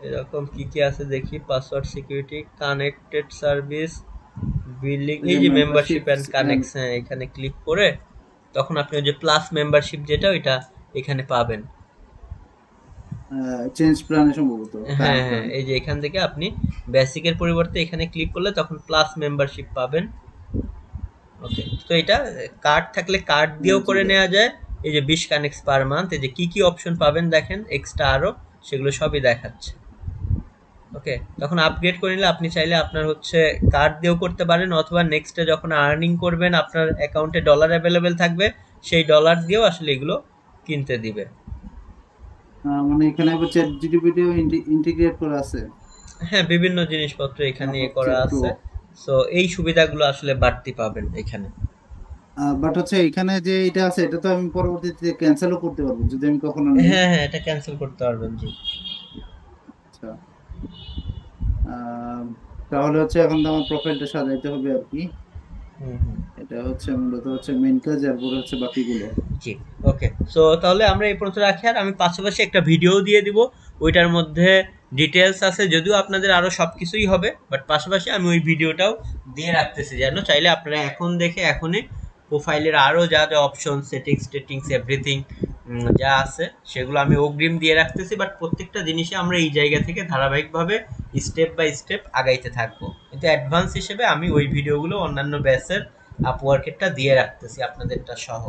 এরকম কি কি আছে দেখি, password security, connected service, billing, ওই এই যে যে মেম্বারশিপ মেম্বারশিপ এন্ড কানেকশন, এখানে ক্লিক করে তখন আপনি ওই যে প্লাস মেম্বারশিপ যেটা ওইটা এখানে পাবেন। চেঞ্জ প্ল্যানে সম্ভবত হ্যাঁ হ্যাঁ, এই যে এখান থেকে আপনি বেসিকের পরিবর্তে এখানে ক্লিক করলে তখন প্লাস মেম্বারশিপ পাবেন। ওকে, তো এটা কার্ড থাকলে কার্ড দিয়েও করে নেওয়া যায়। এই যে 20 কানেক্টস পার মান্থ, এই যে কি কি অপশন পাবেন দেখেন এক্সট্রা আরো, সেগুলো সবই দেখাচ্ছে। ওকে, তখন আপগ্রেড করে নিলে আপনি চাইলে আপনার হচ্ছে কার্ড দিয়েও করতে পারেন, অথবা নেক্সটে যখন আর্নিং করবেন আপনার অ্যাকাউন্টে ডলার অ্যাভেলেবেল থাকবে, সেই ডলার দিয়েও আসলে এগুলো কিনতে দিবে। মানে এখানে আবার চ্যাট জিপিটিও ইন্টিগ্রেট করা আছে। হ্যাঁ, বিভিন্ন জিনিসপত্র এখানে তারপর করা চ্যাট আছে, সো এই সুবিধাগুলো আসলে বাড়তি পাবেন এখানে। বাট হচ্ছে এখানে যে এটা আছে এটা তো আমি পরবর্তীতে ক্যান্সেলও করতে পারবো যদি আমি কখনো হ্যাঁ হ্যাঁ, এটা ক্যান্সেল করতে পারবেন। জি, আচ্ছা আহ, তাহলে হচ্ছে এখন তো আমার প্রোফাইলটা সাজাইতে হবে আর কি। হুম হুম, এটা হচ্ছে মূলত হচ্ছে মেইন কাজ, এরপর হচ্ছে বাকিগুলো। জি। ওকে, সো তাহলে আমরা এই পর্যন্ত রাখি, আর আমি পাশাপাশি একটা ভিডিও দিয়ে দিব, ওইটার মধ্যে ডিটেলস আছে, যদিও আপনাদের আরো সবকিছুই হবে, বাট পাশাপাশি আমি ওই ভিডিওটাও দিয়ে রাখতেছি, যেন চাইলে আপনারা এখন দেখে এখনই প্রোফাইলের আরো যা যা অপশন, সেটিংস এভরিথিং যা আছে সেগুলো আমি অগ্রিম দিয়ে রাখতেছি, বাট প্রত্যেকটা জিনিসে আমরা এই জায়গা থেকে ধারাবাহিকভাবে স্টেপ বাই স্টেপ আগাইতে থাকবো, কিন্তু অ্যাডভান্স হিসেবে আমি ওই ভিডিওগুলো অন্যান্য ব্যাচের আপওয়ার্কেরটা দিয়ে রাখতেছি আপনাদেরটা সহ।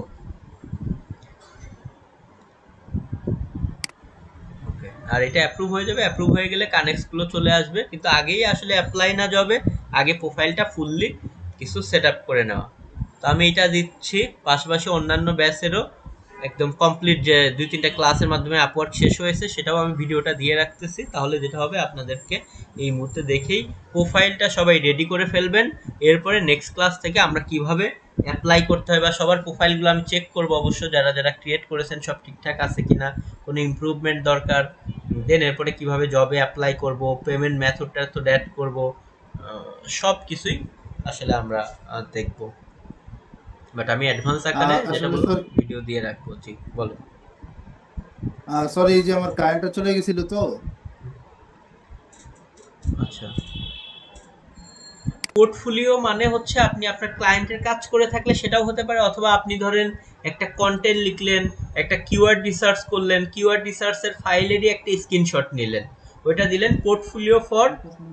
ওকে, আর এটা অ্যাপ্রুভ হয়ে যাবে, অ্যাপ্রুভ হয়ে গেলে কানেক্টস গুলো চলে আসবে, কিন্তু আগেই আসলে অ্যাপ্লাই না যাবে, আগে প্রোফাইলটা ফুললি কিছু সেট আপ করে নেওয়া। তো আমি এটা দিচ্ছি, পাশাপাশি অন্যান্য ব্যাচেরও একদম কমপ্লিট যে 2-3টা ক্লাসের মাধ্যমে আপওয়ার্ক শেষ হয়েছে সেটাও আমি ভিডিওটা দিয়ে রাখতেছি, তাহলে যেটা হবে আপনাদেরকে এই মুহূর্তে দেখেই প্রোফাইলটা সবাই রেডি করে ফেলবেন। এরপরে নেক্সট ক্লাস থেকে আমরা কিভাবে অ্যাপ্লাই করতে হয় বা সবার প্রোফাইলগুলো আমি চেক করব অবশ্য, যারা যারা ক্রিয়েট করেছেন সব ঠিকঠাক আছে কিনা, কোনো ইমপ্রুভমেন্ট দরকার, দেন এরপরে কিভাবে জবে অ্যাপ্লাই করব, পেমেন্ট মেথডটা তো অ্যাড করব, সব কিছুই আসলে আমরা দেখব, বাট আমি অ্যাডভান্স আকারে যেটা আসলে বলবো ভিডিও দিয়ে রাখবো। জি বলো। সরি, এই যে আমার কারেন্টটা চলে গেছিল তো। আচ্ছা, পোর্টফোলিও মানে হচ্ছে আপনি আপনার ক্লায়েন্টের কাজ করে থাকলে সেটাও হতে পারে, অথবা আপনি ধরেন একটা কন্টেন্ট লিখলেন, একটা কিওয়ার্ড রিসার্চ করলেন, কিওয়ার্ড রিসার্চের ফাইলেরই একটা স্ক্রিনশট নিলেন, ওইটা দিলেন পোর্টফোলিও ফর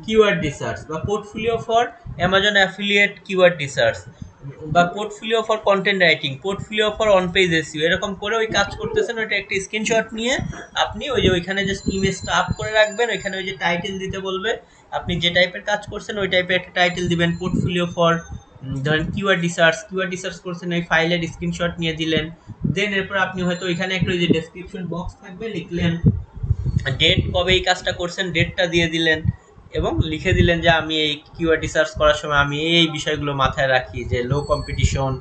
কিওয়ার্ড রিসার্চ, বা portfolio for Amazon affiliate keyword research, বা portfolio for content writing, portfolio for on page SEO, এরকম করে ওই কাজ করতেছেন, ওইটা একটা স্ক্রিনশট নিয়ে আপনি ওই যে ওইখানে যে ইমেজটা আপ করে রাখবেন, ওইখানে ওই যে টাইটেল দিতে বলবে, আপনি যে টাইপের কাজ করছেন ওই টাইপের একটা টাইটেল দিবেন, পোর্টফোলিও ফর ধরেন কিওয়ার্ড রিসার্চ করছেন, ওই ফাইলের স্ক্রিনশট নিয়ে দিলেন, দেন এরপর আপনি হয়তো ওইখানে একটা ওই যে ডেসক্রিপশন বক্স থাকবে, লিখলেন ডেট, কবে এই কাজটা করছেন ডেটটা দিয়ে দিলেন, এবং লিখে দিলেন যে আমি এই কিওয়ার্ড রিসার্চ করার সময় আমি এই বিষয়গুলো মাথায় রাখি, যে লো কম্পিটিশন,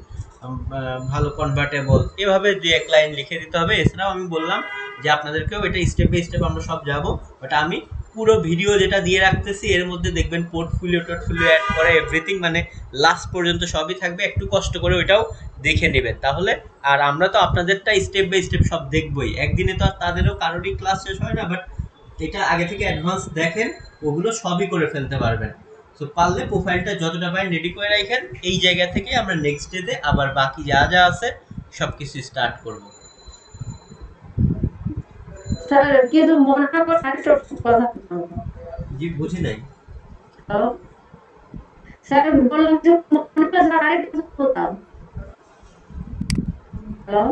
ভালো কনভার্টেবল, এভাবে 2-1 লাইন লিখে দিতে হবে। এছাড়াও আমি বললাম যে আপনাদেরকেও এটা স্টেপ বাই স্টেপ আমরা সব যাব, বাট আমি পুরো ভিডিও যেটা দিয়ে রাখতেছি এর মধ্যে দেখবেন পোর্টফোলিও অ্যাড করে এভরিথিং, মানে লাস্ট পর্যন্ত সবই থাকবে, একটু কষ্ট করে ওইটাও দেখে নেবেন তাহলে। আর আমরা তো আপনাদেরটা স্টেপ বাই স্টেপ সব দেখবই, একদিনে তো আর তাদেরও কারোরই ক্লাস শেষ হয় না, বাট এটা আগে থেকে অ্যাডভান্স দেখেন, ওগুলো সবই করে ফেলতে পারবেন। সো পারলে প্রোফাইলটা যতটা পারেন রেডি করে রাখেন, এই জায়গা থেকে আমরা নেক্সট ডেতে আবার বাকি যা যা আছে সব কিছু স্টার্ট করব। স্যার কিন্তু মনে করে আরেকটা কথা বলবো। জি বুঝি নাই। হ্যালো স্যার বললাম যে মনে করে স্যার আরেকটা কথা বলতাম। হ্যালো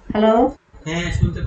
হ্যালো হ্যাঁ শুনতে